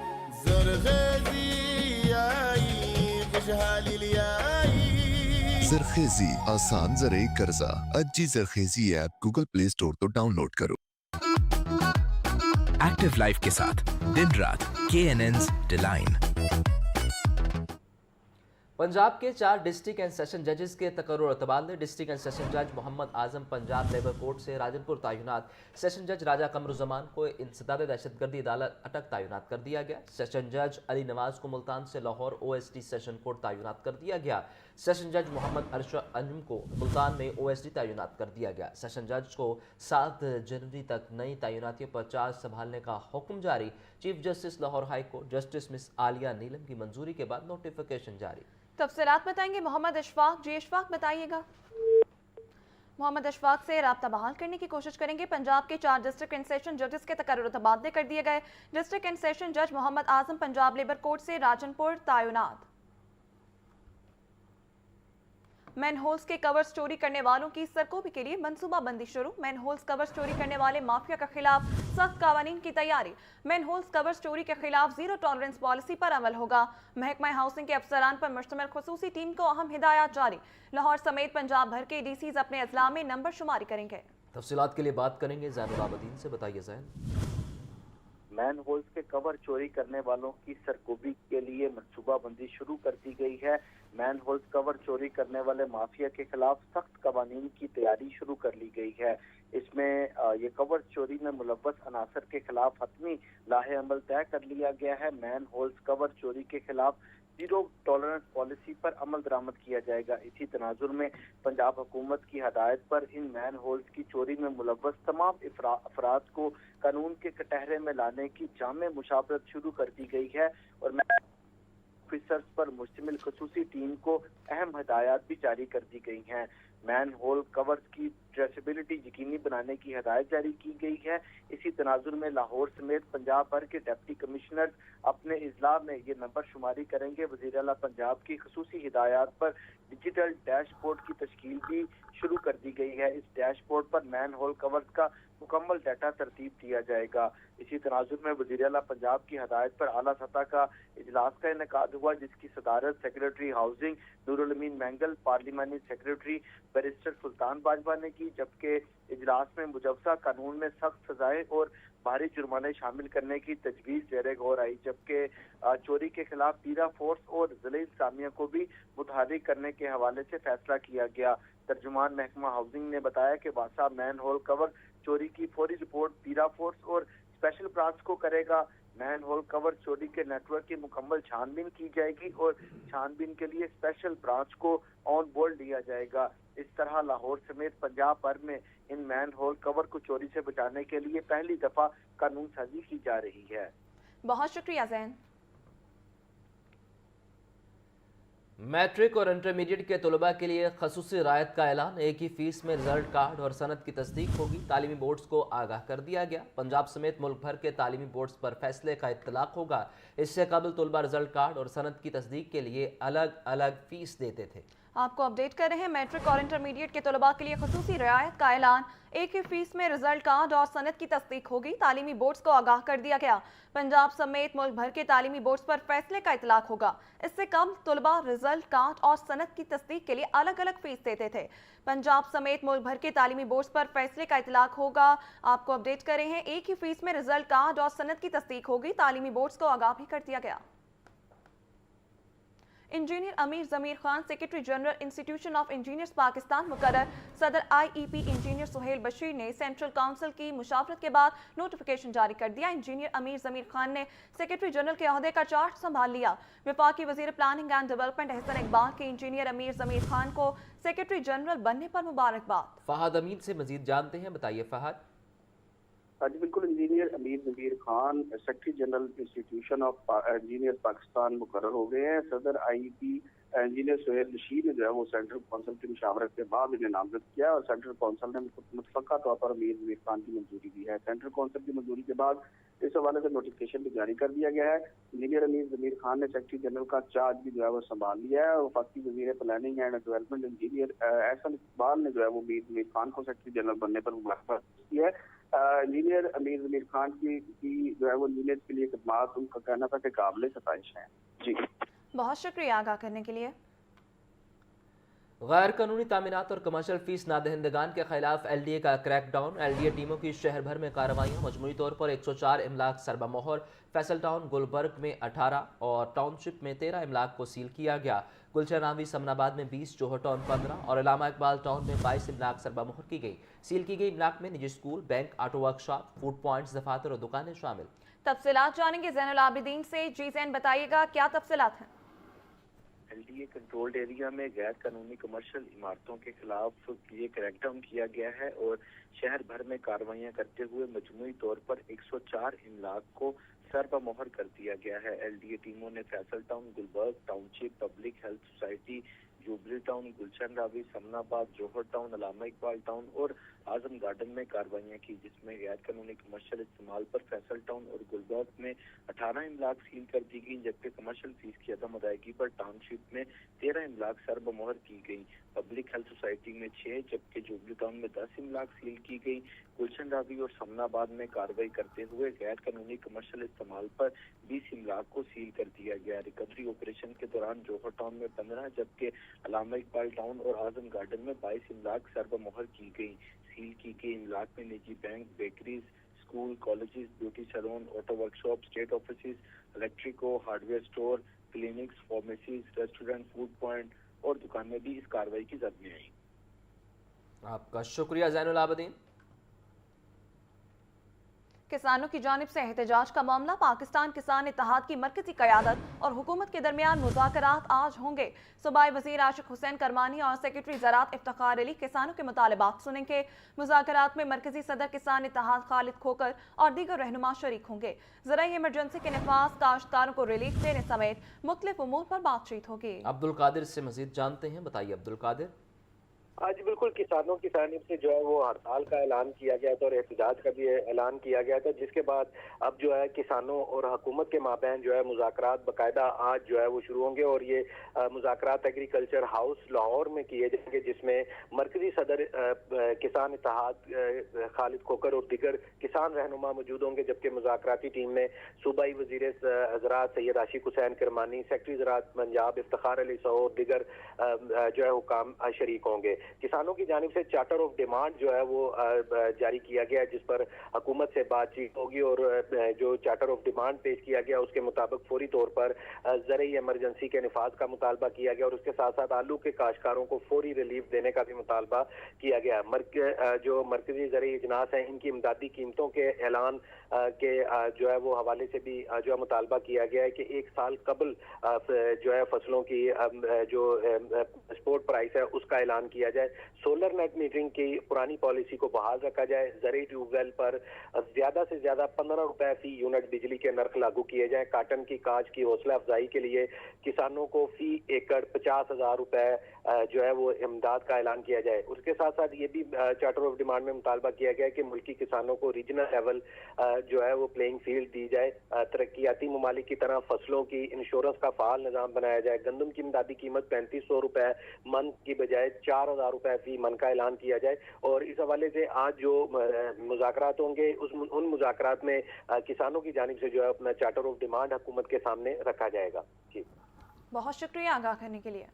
Speaker 15: ਜ਼ਰਖੇਜ਼ੀ ਆਸਾਨ ਜ਼ਰਈ ਕਰਜ਼ਾ। ਅੱਜ ਹੀ ਜ਼ਰਖੇਜ਼ੀ ऐप गूगल प्ले स्टोर तो डाउनलोड करो।
Speaker 12: एक्टिव लाइफ के साथ दिन रात K&N's डिलाइन।
Speaker 1: पंजाब के 4 डिस्ट्रिक्ट एंड सेशन जजेस के तकर्रुर और तबादले। डिस्ट्रिक्ट एंड सेशन जज मोहम्मद आजम पंजाब लेबर कोर्ट से राजनपुर तैनात। सेशन जज राजा कमरुज़्ज़मान को इंसदाद दहशतगर्दी अदालत अटक तैनात कर दिया गया। सेशन जज अली नवाज को मुल्तान से लाहौर OSD सेशन कोर्ट तैनात कर दिया गया। सेशन जज मोहम्मद अरशद अंजुम को मुल्तान में OSD तैनात कर दिया गया। सेशन जज को 7 जनवरी तक नई तैनातियों पर चार्ज संभालने का हुक्म जारी। Chief justice Lahore high court justice miss Aalia Neelam की मंजूरी के बाद नोटिफिकेशन जारी।
Speaker 2: तफसीलात बताएंगे मोहम्मद अशफाक। जी अशफाक बताइएगा। मोहम्मद अशफाक से राब्ता बहाल करने की कोशिश करेंगे। पंजाब के 4 डिस्ट्रिक्ट एंड सेशन जजेस के तकर्रुर तबादले कर दिए गए। डिस्ट्रिक्ट एंड सेशन जज मोहम्मद आजम पंजाब लेबर कोर्ट से राजनपुर तैनात। मैनहोल्स के कवर्स चोरी करने वालों की सरकोबी के लिए मनसूबाबंदी शुरू। मैनहोल्स कवर्स चोरी करने वाले माफिया के खिलाफ सख्त कानून की तैयारी। मैनहोल्स कवर्स चोरी के खिलाफ जीरो टॉलरेंस पॉलिसी पर अमल होगा। महकमा हाउसिंग के अफसरान पर मुश्तमिल खुसूसी टीम को अहम हिदायत जारी। लाहौर समेत पंजाब भर के DCs अपने अजला में नंबर शुमारी करेंगे।
Speaker 1: तफसीलात के लिए बात करेंगे ज़ैनुल आबिदीन से। बताइए ज़ैन।
Speaker 5: मैन होल्स के कवर चोरी करने वालों की सरगोबी के लिए मनसूबाबंदी शुरू कर दी गई है। मैन होल्स कवर चोरी करने वाले माफिया के खिलाफ सख्त कवानीन की तैयारी शुरू कर ली गई है। इसमें ये कवर चोरी में मुलव्वस अनासर के खिलाफ हतमी लाहे अमल तय कर लिया गया है। मैन होल्स कवर चोरी के खिलाफ जीरो टॉलरेंस पॉलिसी पर अमल दरामद किया जाएगा। इसी तनाजुर में पंजाब हुकूमत की हदायत पर इन मैन होल्स की चोरी में मुलव्वस तमाम अफराद को कानून के कटहरे में लाने की जामे मुशावरत शुरू कर दी गई है और ऑफिसर्स पर मुश्तमिल खसूसी टीम को अहम हदायत भी जारी कर दी गई हैं। मैन होल कवर्स की ट्रेसेबिलिटी यकीनी बनाने की हदायत जारी की गई है। इसी तनाजुर में लाहौर समेत पंजाब भर के डिप्टी कमिश्नर अपने इजला में ये नंबर शुमारी करेंगे। वज़ीर आला पंजाब की खसूसी हिदायत पर डिजिटल डैशबोर्ड की तश्कील भी शुरू कर दी गई है। इस डैशबोर्ड पर मैन होल कवर्स का मुकम्मल डाटा तरतीब दिया जाएगा। इसी तनाजुर में वज़ीर आला पंजाब की हदायत पर आला सतह का इजलास का इनेकाद हुआ, जिसकी सदारत सेक्रेटरी हाउसिंग नूरुल अमीन मैंगल, पार्लिमानी सेक्रेटरी बैरिस्टर सुल्तान बाजवा ने की, जबकि इजलास में मुजवजा कानून में सख्त सजाएं और भारी जुर्माने शामिल करने की तजवीज़ ज़ेरे गौर आई, जबकि चोरी के खिलाफ पीरा फोर्स और ज़िले इंतज़ामिया को भी मुतहर्रिक करने के हवाले से फैसला किया गया। तर्जुमान महकमा हाउसिंग ने बताया कि वासा मैन होल कवर चोरी की फौरी रिपोर्ट पीरा फोर्स और स्पेशल ब्रांच को करेगा। मैन होल कवर चोरी के नेटवर्क की मुकम्मल छानबीन की जाएगी और छानबीन के लिए स्पेशल ब्रांच को ऑन बोर्ड लिया जाएगा। इस तरह लाहौर समेत पंजाब भर में इन मैन होल कवर को चोरी से बचाने के लिए पहली दफा कानून साजी की जा रही है।
Speaker 2: बहुत शुक्रिया ज़ैन।
Speaker 1: मैट्रिक और इंटरमीडिएट के तलबा के लिए खसूसी रायत का ऐलान। एक ही फीस में रिजल्ट कार्ड और सनद की तस्दीक होगी। तालीमी बोर्ड्स को आगाह कर दिया गया। पंजाब समेत मुल्क भर के तालीमी बोर्ड्स पर फैसले का इत्तलाक होगा। इससे कबल तलबा रिजल्ट कार्ड और सनद की तस्दीक के लिए अलग अलग फीस देते थे।
Speaker 2: आपको अपडेट कर रहे हैं। मैट्रिक और इंटरमीडिएट के तलबा के लिए खसूसी रियायत का ऐलान। एक ही फीस में रिजल्ट कार्ड और सनद की तस्दीक होगी। तालीमी बोर्ड्स को आगाह कर दिया गया। पंजाब समेत मुल्क भर के तालीमी बोर्ड्स पर फैसले का इतलाक होगा। इससे कम तलबा रिजल्ट कार्ड और सनद की तस्दीक के लिए अलग अलग फीस देते थे। पंजाब समेत मुल्क भर के तालीमी बोर्ड्स पर फैसले का इतलाक होगा। आपको अपडेट कर रहे हैं। एक ही फीस में रिजल्ट कार्ड और सनद की तस्दीक होगी। तालीमी बोर्ड्स को आगाह भी कर दिया गया। Engineer Amir Zamir Khan secretary general institution of engineers Pakistan मुकर्रर। सदर IEP इंजीनियर सुहेल बशीर ने सेंट्रल काउंसिल की मुशावरत के बाद नोटिफिकेशन जारी कर दिया। इंजीनियर अमीर ज़मीर खान ने सेक्रेटरी जनरल के अहदे का चार्ज संभाल लिया। वफाकी वजीर planning and development Ahsan Iqbal के इंजीनियर अमीर ज़मीर खान को सेक्रेटरी जनरल बनने पर मुबारकबाद।
Speaker 1: फहद अमीन से मजीद जानते हैं। बताइए फहद।
Speaker 4: जी बिल्कुल, engineer Amir Zamir Khan secretary general institution of engineer Pakistan मुकर्रर हो गए हैं। सदर IEP इंजीनियर सुहेल बशीर ने जो है वो सेंट्रल काउंसिल की मुशावरत के बाद इन्हें नामजद किया और सेंट्रल काउंसिल ने मुतफ़क़ा तौर पर अमीर ज़मीर खान की मंजूरी दी है। सेंट्रल काउंसिल की मंजूरी के बाद इस हवाले से नोटिफिकेशन भी जारी कर दिया गया है। इंजीनियर अमीर ज़मीर खान ने सेक्रेटरी जनरल का चार्ज भी जो है वो संभाल लिया है और वफाकी वज़ीर planning and development engineer Ahsan Iqbal ने जो है वो अमीर ज़मीर खान को सेक्रेटरी जनरल बनने पर मुबारकबाद की है। इंजीनियर अमीर ज़मीर खान की जो है वो इंजीनियर के लिए खिदमात, उनका कहना था कि काबिल सताइश है। जी
Speaker 2: बहुत शुक्रिया आगाह करने के लिए।
Speaker 1: गैर कानूनी तामीनात और कमर्शियल फीस नादहिंदगान के खिलाफ LDA का क्रैकडाउन। LDA टीमों की शहर भर में कार्रवाइयाँ। मजमूई तौर पर 104 इमलाक सरबा मोहर। फैसल टाउन गुलबर्ग में 18 और टाउनशिप में 13 इमलाक को सील किया गया। गुलशन नावी समनाबाद में 20, जोहर टाउन 15 और इलामा इकबाल टाउन में 22 इमलाक सरबा मोहर की गई। सील की गई इमलाक में निजी school, bank, auto workshop, food points, दफातर और दुकानें शामिल।
Speaker 2: तफसीलात जानेंगे ज़ैनुल आबिदीन से। जी ज़ैन, बताइएगा क्या तफसीलात हैं।
Speaker 5: LDA कंट्रोल्ड एरिया में गैर कानूनी कमर्शियल इमारतों के खिलाफ ये क्रैकडाउन किया गया है और शहर भर में कार्रवाइयां करते हुए मजमूई तौर पर 104 इमलाक को सरबा मोहर कर दिया गया है। LDA टीमों ने Faisal town, Gulberg township, public health society, jubilee town, Gulshan Ravi, Samanabad, Johar town, Allama Iqbal town और आजम गार्डन में कार्रवाइयां की, जिसमें गैर कानूनी कमर्शियल इस्तेमाल पर फैसल टाउन और गुलबर्ग में 18 इमलाक सील कर दी गई, जबकि कमर्शियल फीस की अदम अदायगी पर टाउनशिप में 13 इमलाक सरब मोहर की गई। पब्लिक हेल्थ सोसाइटी में 6 जबकि जुबली टाउन में 10 इमलाक सील की गई। गुलशन रावी और समनाबाद में कार्रवाई करते हुए गैर कानूनी कमर्शियल इस्तेमाल पर 20 इमलाक को सील कर दिया गया। रिकवरी ऑपरेशन के दौरान जोहर टाउन में 15 जबकि
Speaker 9: علامہ اقبال ٹاؤن اور اعظم گارڈن میں 22 املاک سربہ مہر کی گئی. سیل کی گئی املاک میں نجی bank, bakeries, school, colleges, beauty salon, auto workshop, estate offices, الیکٹریکو، hardware store, clinics, pharmacies, restaurant, food point اور دکانیں بھی اس کارروائی کی زد میں آئیں.
Speaker 1: آپ کا شکریہ زین العابدین.
Speaker 2: کسانوں کی جانب سے احتجاج کا معاملہ. پاکستان کسان اتحاد کی مرکزی قیادت اور حکومت کے درمیان مذاکرات آج ہوں گے. صوبائی وزیر عاشق حسین کرمانی اور سیکرٹری زراعت افتخار علی کسانوں کے مطالبات سنیں گے. مذاکرات میں مرکزی صدر کسان اتحاد خالد کھوکر اور دیگر رہنما شریک ہوں گے. زرعی ایمرجنسی کے نفاذ، کاشتکاروں کو ریلیف دینے سمیت مختلف امور پر بات چیت ہوگی.
Speaker 1: عبدالقادر سے مزید جانتے ہیں. بتائیے عبدالقادر.
Speaker 5: آج بالکل کسانوں کی جانب سے جو ہے وہ ہڑتال کا اعلان کیا گیا تھا اور احتجاج کا بھی اعلان کیا گیا تھا، جس کے بعد اب جو ہے کسانوں اور حکومت کے مابین جو ہے مذاکرات باقاعدہ آج جو ہے وہ شروع ہوں گے اور یہ مذاکرات ایگریکلچر ہاؤس لاہور میں کیے جائیں گے، جس میں مرکزی صدر کسان اتحاد خالد کھوکر اور دیگر کسان رہنما موجود ہوں گے، جبکہ مذاکراتی ٹیم میں صوبائی وزیر زراعت سید عاشق حسین کرمانی، سیکرٹری زراعت پنجاب افتخار علی صاحب اور دیگر جو ہے حکام شریک ہوں گے. کسانوں کی جانب سے چارٹر آف ڈیمانڈ جو ہے وہ جاری کیا گیا ہے، جس پر حکومت سے بات چیت ہوگی اور جو چارٹر آف ڈیمانڈ پیش کیا گیا اس کے مطابق فوری طور پر زرعی ایمرجنسی کے نفاذ کا مطالبہ کیا گیا اور اس کے ساتھ ساتھ آلو کے کاشتکاروں کو فوری ریلیف دینے کا بھی مطالبہ کیا گیا. جو مرکزی زرعی اجناس ہیں ان کی امدادی قیمتوں کے اعلان کے جو ہے وہ حوالے سے بھی جو ہے مطالبہ کیا گیا ہے کہ 1 سال قبل جو ہے فصلوں کی جو ایکسپورٹ پرائس ہے اس کا اعلان کیا جائے. سولر نیٹ میٹرنگ کی پرانی پالیسی کو بحال رکھا جائے. زرعی ٹیوب ویل پر زیادہ سے زیادہ 15 روپے فی یونٹ بجلی کے نرخ لاگو کیے جائیں. کاٹن کی کاشت کی حوصلہ افزائی کے لیے کسانوں کو فی ایکڑ 50,000 روپے جو ہے وہ امداد کا اعلان کیا جائے. اس کے ساتھ ساتھ یہ بھی چارٹر آف ڈیمانڈ میں مطالبہ کیا گیا کہ ملکی کسانوں کو ریجنل لیول جو ہے وہ پلینگ فیلڈ دی جائے. ترقیاتی ممالک کی طرح فصلوں کی انشورنس کا فعال نظام بنایا جائے. گندم کی امدادی قیمت 3500 روپے من کی بجائے 4000 روپے فی من کا اعلان کیا جائے. اور اس حوالے سے آج جو مذاکرات ہوں گے ان مذاکرات میں کسانوں کی جانب سے جو ہے اپنا چارٹر آف ڈیمانڈ حکومت کے سامنے رکھا جائے گا. جی
Speaker 2: بہت شکریہ آگاہ کرنے کے لیے.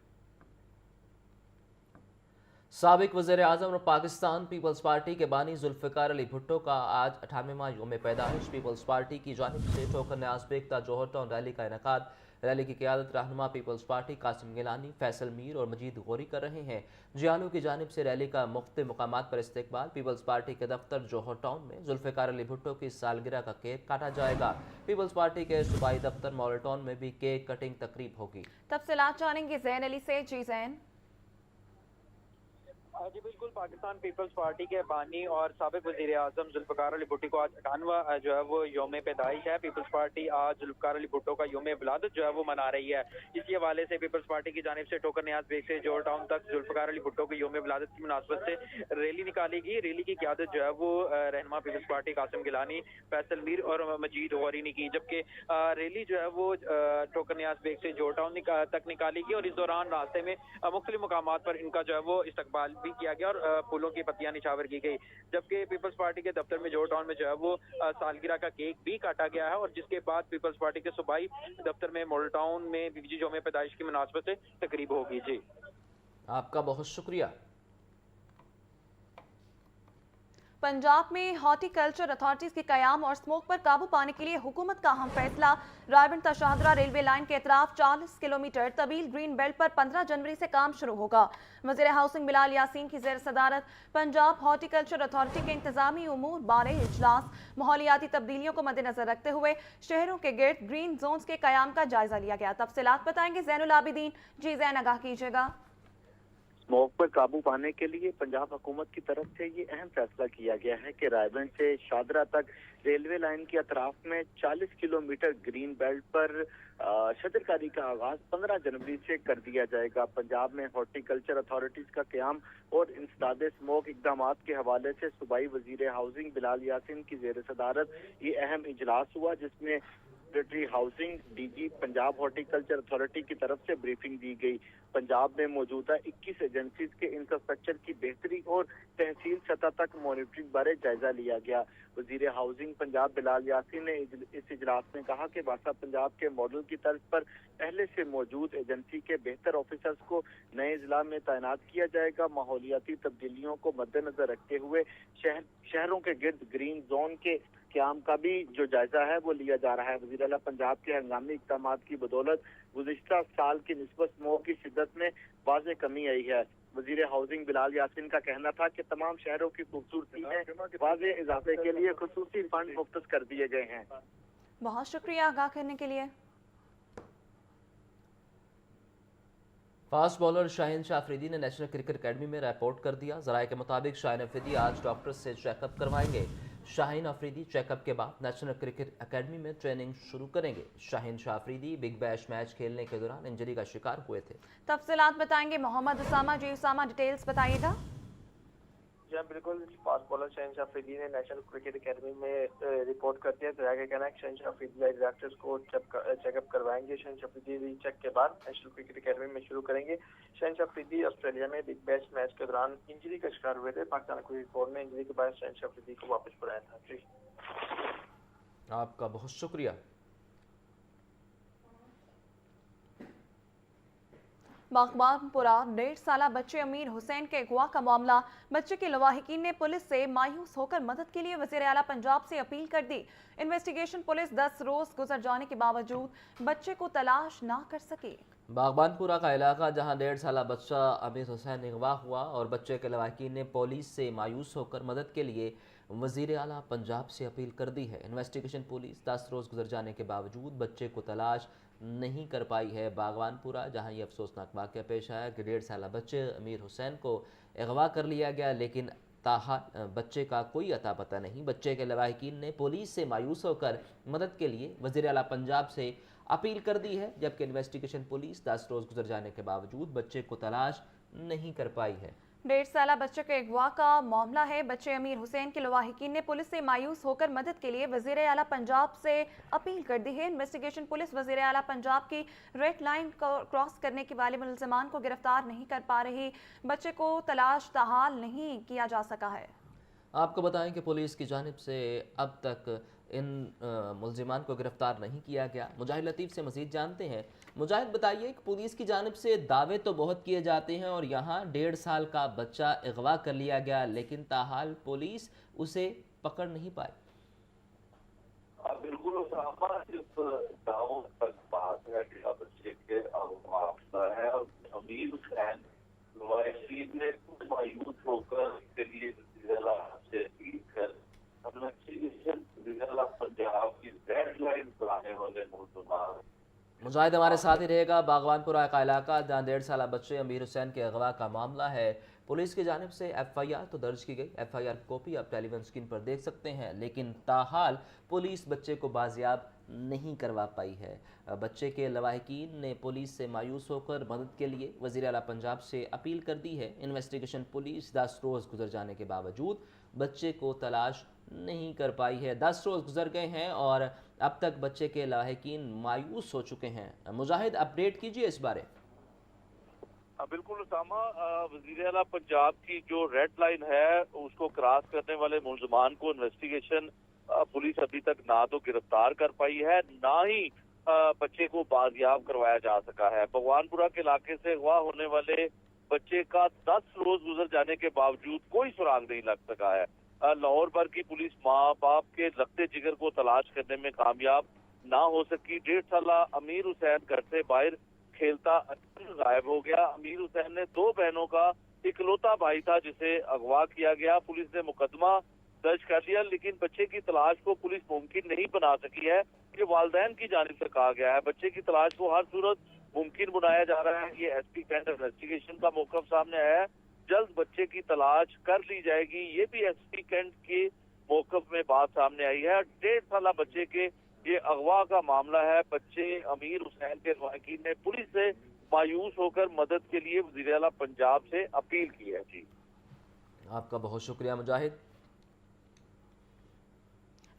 Speaker 1: سابق وزیر اعظم اور پاکستان پیپلز پارٹی کے بانی ذوالفقار علی بھٹو کا آج 98واں یوم پیدائش. پیپلز پارٹی کی جانب سے ٹوکر نیاز بیگتا جوہر ٹاؤن ریلی کا انعقاد. ریلی کی قیادت رہنما پیپلز پارٹی قاسم گیلانی، فیصل میر اور مجید غوری کر رہے ہیں. جیانو کی جانب سے ریلی کا مختلف مقامات پر استقبال. پیپلز پارٹی کے دفتر جوہر ٹاؤن میں ذوالفقار علی بھٹو کی سالگرہ کا کیک کاٹا جائے گا. پیپلز پارٹی کے صوبائی دفتر ماڈل ٹاؤن میں بھی کیک کٹنگ تقریب ہوگی.
Speaker 2: تفصیلات جانیں گے زین علی سے. جی زین.
Speaker 5: جی بالکل، پاکستان پیپلز پارٹی کے بانی اور سابق وزیر اعظم ذوالفقار علی بھٹو کو آج 98واں جو ہے وہ یوم پیدائش ہے. پیپلز پارٹی آج ذوالفقار علی بھٹو کا یوم ولادت جو ہے وہ منا رہی ہے. اسی حوالے سے پیپلز پارٹی کی جانب سے ٹوکر نیاز بیگ سے جوہر ٹاؤن تک ذوالفقار علی بھٹو کے یوم ولادت کی مناسبت سے ریلی نکالی گئی. ریلی کی قیادت جو ہے وہ رہنما پیپلز پارٹی قاسم گیلانی، فیصل میر اور مجید غوری نے کی، جبکہ ریلی جو ہے وہ ٹوکر نیاز بیگ سے جوہر ٹاؤن تک نکالی گئی اور اس دوران راستے میں مختلف مقامات پر ان کا جو ہے وہ استقبال بھی کیا گیا اور پھولوں کی پتیاں نچھاور کی گئی. جبکہ پیپلز پارٹی کے دفتر میں جوہر ٹاؤن میں جو ہے وہ سالگرہ کا کیک بھی کاٹا گیا ہے اور جس کے بعد پیپلز پارٹی کے صوبائی دفتر میں ماڈل ٹاؤن میں بی بی جی یوم پیدائش کی مناسبت سے تقریب ہوگی. جی
Speaker 1: آپ کا بہت شکریہ.
Speaker 2: پنجاب میں ہارٹی کلچر اتھارٹیز کے قیام اور اسموک پر قابو پانے کے لیے حکومت کا اہم فیصلہ. رائبنڈ تا شاہدرہ ریلوے لائن کے اطراف 40 کلومیٹر طویل گرین بیلٹ پر 15 جنوری سے کام شروع ہوگا. وزیر ہاؤسنگ بلال یاسین کی زیر صدارت پنجاب ہارٹی کلچر اتھارٹی کے انتظامی امور بارے اجلاس ماحولیاتی تبدیلیوں کو مد نظر رکھتے ہوئے شہروں کے گرد گرین زونز کے قیام کا جائزہ لیا گیا. تفصیلات بتائیں گے زین العابدین. جی زین آگاہ کیجیے گا.
Speaker 9: اسموک پر قابو پانے کے لیے پنجاب حکومت کی طرف سے یہ اہم فیصلہ کیا گیا ہے کہ رائبنڈ سے شاہدرہ تک ریلوے لائن کے اطراف میں 40 کلومیٹر گرین بیلٹ پر شجرکاری کا آغاز 15 جنوری سے کر دیا جائے گا. پنجاب میں ہارٹی کلچر اتھارٹیز کا قیام اور انسداد اسموک اقدامات کے حوالے سے صوبائی وزیر ہاؤسنگ بلال یاسین کی زیر صدارت یہ اہم اجلاس ہوا، جس میں
Speaker 5: secretary housing DG Punjab horticulture authority की तरफ से ब्रीफिंग दी गई। पंजाब में मौजूदा 21 एजेंसीज के इंफ्रास्ट्रक्चर की बेहतरी और तहसील सतह तक मॉनिटरिंग बारे जायजा लिया गया। वजीर हाउसिंग पंजाब बिलाल यासीन ने इस इजलास में कहा कि वासा पंजाब के मॉडल की तर्ज पर पहले से मौजूद एजेंसी के बेहतर ऑफिसर्स को नए जिला में तैनात किया जाएगा। माहौलियाती तब्दीलियों को मद्देनजर रखते हुए शहरों के गिर्द ग्रीन जोन के क्याम का भी जो जायजा है वो लिया जा रहा है। वज़ीर आला पंजाब के हंगामी इक़दामात की बदौलत गुज़िश्ता साल की निस्बत स्मोक की शिद्दत में वाज़ेह कमी आई है। वज़ीर हाउसिंग बिलाल यासीन का कहना था कि तमाम शहरों की खूबसूरती में वाज़ेह इजाफे के लिए खुसूसी फंड मुख्तस कर दिए गए हैं।
Speaker 2: बहुत शुक्रिया आगाह करने के लिए।
Speaker 1: फास्ट बॉलर शाहीन शाह अफरीदी ने नेशनल क्रिकेट अकेडमी में रिपोर्ट कर दिया। ज़राए के मुताबिक शाहीन अफरीदी आज डॉक्टर से चेकअप करवाएंगे। शाहीन अफरीदी चेकअप के बाद नेशनल क्रिकेट अकेडमी में ट्रेनिंग शुरू करेंगे। Shaheen Shah Afridi big bash match खेलने के दौरान इंजरी का शिकार हुए थे।
Speaker 2: तफसीलात बताएंगे मोहम्मद उसामा। जी उसामा, डिटेल्स बताइएगा।
Speaker 16: जी हाँ, बिल्कुल। फास्ट बॉलर शाहीन शाह अफरीदी ने नेशनल क्रिकेट अकेडमी में रिपोर्ट कर दिया। तो आगे कहना है कि शाहीन शाह अफरीदी डॉक्टर्स को चेकअप करवाएंगे। शाहीन शाह अफरीदी चेक के बाद नेशनल क्रिकेट अकेडमी में शुरू करेंगे। शाहीन शाह अफरीदी ऑस्ट्रेलिया में बिग बैश मैच के दौरान इंजरी का शिकार हुए थे। पाकिस्तान क्रिकेट बोर्ड ने इंजरी के बाद शाहीन शाह अफरीदी को वापस बुलाया था। जी,
Speaker 1: आपका बहुत शुक्रिया।
Speaker 2: बागबानपुरा 1.5 साला बच्चे अमीर हुसैन के अगवा का मामला। बच्चे के लवाहिकीन ने पुलिस से मायूस होकर मदद के लिए वज़ीर आला पंजाब से अपील कर दी। इन्वेस्टिगेशन पुलिस 10 रोज गुजर जाने के बावजूद बच्चे को तलाश ना कर सके।
Speaker 1: बागबानपुरा का इलाका जहां 1.5 साला बच्चा अमीर हुसैन अगवा हुआ और बच्चे के लवाहिकीन ने पुलिस से मायूस होकर मदद के लिए वज़ीर आला पंजाब से अपील कर दी है। इन्वेस्टिगेशन पुलिस 10 रोज गुजर जाने के बावजूद बच्चे को तलाश नहीं कर पाई है। बागवानपुरा जहां ये अफसोसनाक वाक़या पेश आया कि 1.5 साला बच्चे अमीर हुसैन को अगवा कर लिया गया, लेकिन ताहा बच्चे का कोई अता पता नहीं। बच्चे के लवाहिकीन ने पुलिस से मायूस होकर मदद के लिए वज़ीर आला पंजाब से अपील कर दी है, जबकि इन्वेस्टिगेशन पुलिस 10 रोज गुजर जाने के बावजूद बच्चे को तलाश नहीं कर पाई है।
Speaker 2: 1.5 साला बच्चे के अगवा का मामला है। बच्चे अमीर हुसैन के लवाहिकीन ने पुलिस से मायूस होकर मदद के लिए वज़ीर आला पंजाब से अपील कर दी है। इन्वेस्टिगेशन पुलिस वज़ीर आला पंजाब की रेड लाइन क्रॉस करने के वाले मुलज़मान को गिरफ्तार नहीं कर पा रही। बच्चे को तलाश ताहाल नहीं किया जा सका है।
Speaker 1: आपको बताएं कि पुलिस की जानिब से अब तक इन मुलज़िमान को गिरफ्तार नहीं किया गया। मुजाहिद लतीफ़ से मज़ीद जानते हैं। मुजाहिद, बताइए कि पुलिस की जानिब से दावे तो बहुत किए जाते हैं और यहाँ 1.5 साल का बच्चा अगवा कर लिया गया, लेकिन ताहाल पुलिस उसे पकड़ नहीं पाई।
Speaker 6: बिल्कुल गाँव तक बात है कि बच्चे के अगवा है और अमीर हुसैन ने कुछ मायूस होकर इसके लिए से अपील कर पंजाब की रेड लाइन बनाने वाले मुसलमान।
Speaker 1: मुजाहिद हमारे साथ ही रहेगा। बागवानपुरा का इलाका जहाँ 1.5 साला बच्चे अमीर हुसैन के अगवा का मामला है। पुलिस की जानिब से FIR तो दर्ज की गई। FIR कॉपी आप टेलीविजन स्क्रीन पर देख सकते हैं, लेकिन ताहाल पुलिस बच्चे को बाजियाब नहीं करवा पाई है। बच्चे के लवाहिकीन ने पुलिस से मायूस होकर मदद के लिए वज़ीर आला पंजाब से अपील कर दी है। इन्वेस्टिगेशन पुलिस 10 रोज़ गुजर जाने के बावजूद बच्चे को तलाश नहीं कर पाई है। 10 रोज़ गुजर गए हैं और अब तक बच्चे के लाहिकीन मायूस हो चुके हैं। मुजाहिद, अपडेट कीजिए इस बारे।
Speaker 17: बिल्कुल उसामा, वज़ीर आला पंजाब की जो रेड लाइन है उसको क्रॉस करने वाले मुलज़मान को इन्वेस्टिगेशन पुलिस अभी तक ना तो गिरफ्तार कर पाई है, ना ही बच्चे को बाजियाब करवाया जा सका है। भगवानपुरा के इलाके से अगवा होने वाले बच्चे का 10 रोज गुजर जाने के बावजूद कोई सुराग नहीं लग सका है। लाहौर भर की पुलिस माँ बाप के रखते जिगर को तलाश करने में कामयाब ना हो सकी। 1.5 साला अमीर हुसैन घर से बाहर खेलता गायब हो गया। अमीर हुसैन ने 2 बहनों का इकलौता भाई था जिसे अगवा किया गया। पुलिस ने मुकदमा दर्ज कर लिया, लेकिन बच्चे की तलाश को पुलिस मुमकिन नहीं बना सकी है। ये वालिदैन की जानिब से कहा गया है बच्चे की तलाश को हर सूरत मुमकिन बनाया जा रहा है। ये SP कैंट इन्वेस्टिगेशन का मौक़िफ़ सामने आया है, जल्द बच्चे की तलाश कर ली जाएगी। ये भी SP कैंट के मौक़िफ़ में बात सामने आई है। 1.5 साला बच्चे के ये अगवा का मामला है। बच्चे अमीर हुसैन के लवाहिकीन ने पुलिस से मायूस होकर मदद के लिए वज़ीर आला पंजाब से अपील की है। जी,
Speaker 1: आपका बहुत शुक्रिया मुजाहिद।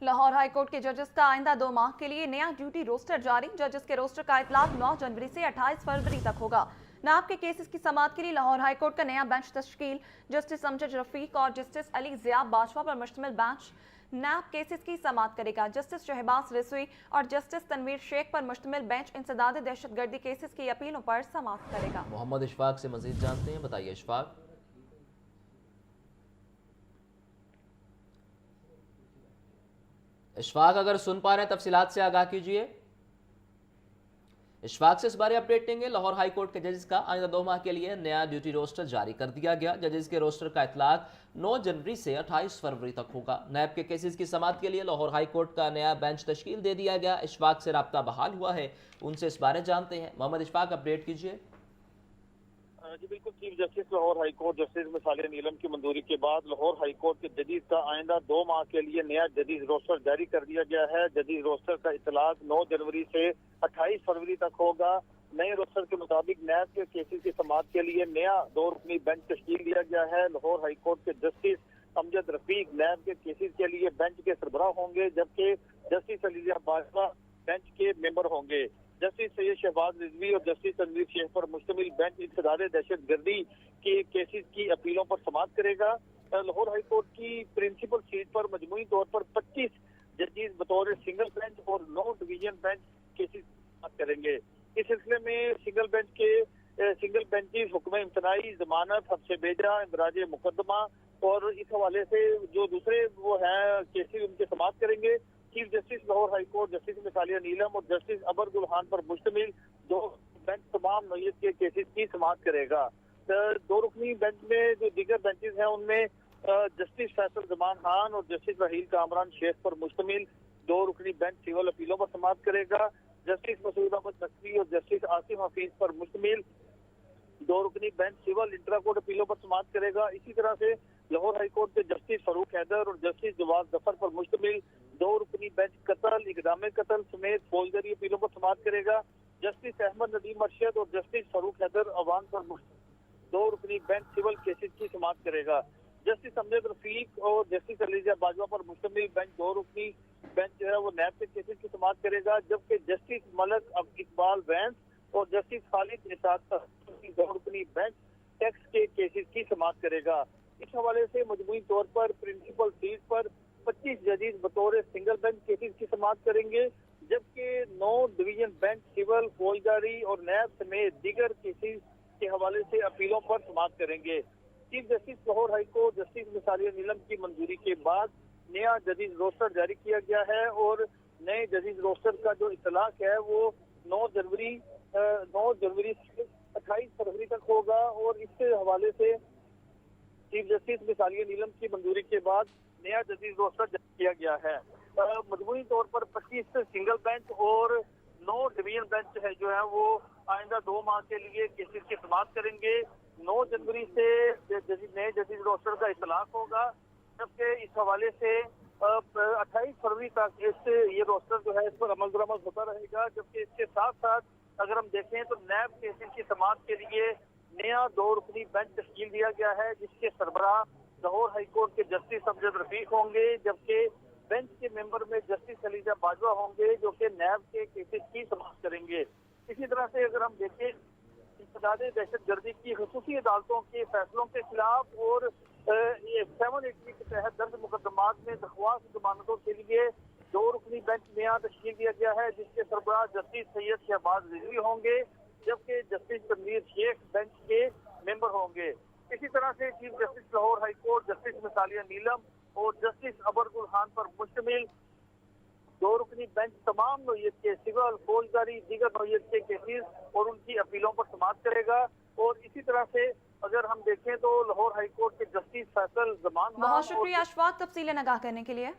Speaker 2: लाहौर हाई कोर्ट के जजेस का आइंदा 2 माह के लिए नया ड्यूटी रोस्टर जारी। जजेस के रोस्टर का इतलाक 9 जनवरी से 28 फरवरी तक होगा। नाब के केसेस की समाअत के लिए लाहौर हाई कोर्ट का नया बेंच तश्कील। जस्टिस अमजद रफीक और जस्टिस अली ज़िया बाजवा पर मुश्तमिल बेंच नाब केसेस की समाअत करेगा। जस्टिस शहबाज रिजवी और जस्टिस तनवीर शेख पर मुश्तमिल बेंच इंसदाद दहशतगर्दी केसेस की अपीलों पर समाअत करेगा।
Speaker 1: मोहम्मद इशफाक से मजीद जानते हैं, बताइए इशफाक। इशफाक अगर सुन पा रहे हैं तफसीलात से आगाह कीजिए। इशफाक से इस बारे अपडेट देंगे। लाहौर हाई कोर्ट के जजेस का आइंदा 2 माह के लिए नया ड्यूटी रोस्टर जारी कर दिया गया। जजेस के रोस्टर का इतलाक 9 जनवरी से 28 फरवरी तक होगा। नैब के केसेस की समाअत के लिए लाहौर हाई कोर्ट का नया बेंच तश्कील दे दिया गया। इशफाक से राब्ता बहाल हुआ है, उनसे इस बारे जानते हैं। मोहम्मद इशफाक अपडेट कीजिए।
Speaker 17: जी बिल्कुल, chief justice Lahore high court justice मिसालिया नीलम की मंजूरी के बाद लाहौर हाई कोर्ट के जजेस का आइंदा 2 माह के लिए नया जजेस रोस्टर जारी कर दिया गया है। जजेस रोस्टर का इतलाक 9 जनवरी से 28 फरवरी तक होगा। नए रोस्टर के मुताबिक नैब के केसेस की समाअत के लिए नया 2 रुकनी बेंच तश्कील दिया गया है। लाहौर हाई कोर्ट के जस्टिस अमजद रफीक नैब के केसेस के लिए बेंच के सरबराह होंगे, जबकि जस्टिस अली ज़िया बाजवा बेंच के मेंबर होंगे। जस्टिस सैयद शहबाज रिजवी और जस्टिस तनवीर शेख पर मुश्तमिल बेंच इंसदाद दहशतगर्दी के केसेस की अपीलों पर समाअत करेगा। लाहौर हाई कोर्ट की प्रिंसिपल सीट पर मजमूई तौर पर 25 जजेस बतौर सिंगल बेंच और 9 डिवीजन बेंच केसेस समाअत करेंगे। इस सिलसिले में सिंगल बेंचेस हुक्म इम्तनाई, जमानत, हफ्से बेजा, इंदराज मुकदमा और इस हवाले से जो दूसरे वो हैं केसेस उनके समाअत करेंगे। Chief justice Lahore high court justice मिसालिया नीलम और जस्टिस अबर गुलहान पर मुश्तमिल 2 बेंच तमाम नौयत के केसेस की समाअत करेगा। 2 रुकनी बेंच में जो दीगर बेंचेस हैं उनमें जस्टिस फैसल जमान खान और जस्टिस वहील कामरान शेख पर मुश्तमिल 2 रुकनी बेंच सिविल अपीलों पर समाअत करेगा। जस्टिस मसूद अहमद नकवी और जस्टिस आसिफ हफीज पर मुश्तमिल 2 रुकनी बेंच सिविल इंट्रा कोर्ट अपीलों पर समाअत करेगा। इसी तरह से लाहौर हाई कोर्ट के जस्टिस फरूक हैदर और जस्टिस जवाद जफर पर मुश्तमिल 2 रुकनी बेंच कत्ल, इक़दाम कत्ल समेत फौजदारी अपीलों पर समाअत करेगा। जस्टिस अहमद नदीम अरशद और जस्टिस फरूक हैदर अवान पर 2 रुकनी बेंच सिविल केसेस की समाअत करेगा। जस्टिस अमजद रफीक और जस्टिस अली ज़िया बाजवा पर मुश्तमिल बेंच 2 रुकनी बेंच जो है वो नैब के केसेस की समाअत करेगा, जबकि जस्टिस मलक इकबाल वैंस और जस्टिस खालिद निसात की 2 रुकनी बेंच टैक्स के केसेस की समाअत करेगा। इस हवाले से मजमूई तौर पर प्रिंसिपल सीट पर 25 जजेस बतौर सिंगल बेंच केसेस की समाअत करेंगे, जबकि 9 डिवीजन बेंच सिविल, फौजदारी और नैब समेत दीगर केसेस के हवाले से अपीलों पर समाअत करेंगे। Chief justice Lahore high court justice मिसालिया नीलम की मंजूरी के बाद नया जजेस रोस्टर जारी किया गया है और नए जजेस रोस्टर का जो इतलाक है वो 9 जनवरी से 28 फरवरी तक होगा और इसके हवाले से चीफ जस्टिस मिसालिया नीलम की मंजूरी के बाद नया जजेस रोस्टर जारी किया गया है। मजमूई तौर पर 25 सिंगल बेंच और 9 डिवीजन बेंच है जो है वो आइंदा 2 माह के लिए केसेस की समाअत करेंगे। 9 जनवरी से नए जजेस रोस्टर का इतलाक होगा, जबकि इस हवाले से 28 फरवरी तक ये रोस्टर जो है इस पर अमल दरामद होता रहेगा। जबकि इसके साथ साथ अगर हम देखें तो नैब केसेस की समाअत के लिए नया 2 रुकनी बेंच तश्कील दिया गया है, जिसके सरबराह लाहौर हाई कोर्ट के जस्टिस अमजद रफीक होंगे, जबकि बेंच के मेंबर में जस्टिस अली ज़िया बाजवा होंगे जो कि नैब के केसेस की समाअत करेंगे। इसी तरह से अगर हम देखें इंसदाद दहशतगर्दी की खसूसी अदालतों के फैसलों के खिलाफ और 780 के तहत दर्ज मुकदमात में दरख्वास्त जमानतों के लिए 2 रुकनी बेंच नया तश्कील दिया गया है, जिसके सरबराह जस्टिस सैयद शहबाज रिजवी होंगे, जबकि जस्टिस तनवीर शेख बेंच के मेंबर होंगे। इसी तरह से chief justice Lahore high court justice मिसालिया नीलम और जस्टिस अबर गुलहान पर मुश्तमिल 2 रुकनी बेंच तमाम नौयत के सिविल, फौजदारी, दीगर नौयत के केसेस और उनकी अपीलों पर समाअत करेगा। और इसी तरह से अगर हम देखें तो लाहौर हाई कोर्ट के जस्टिस फैसल जमान
Speaker 2: बहुत शुक्रिया अशफाक तफसीलें आगाह करने के लिए।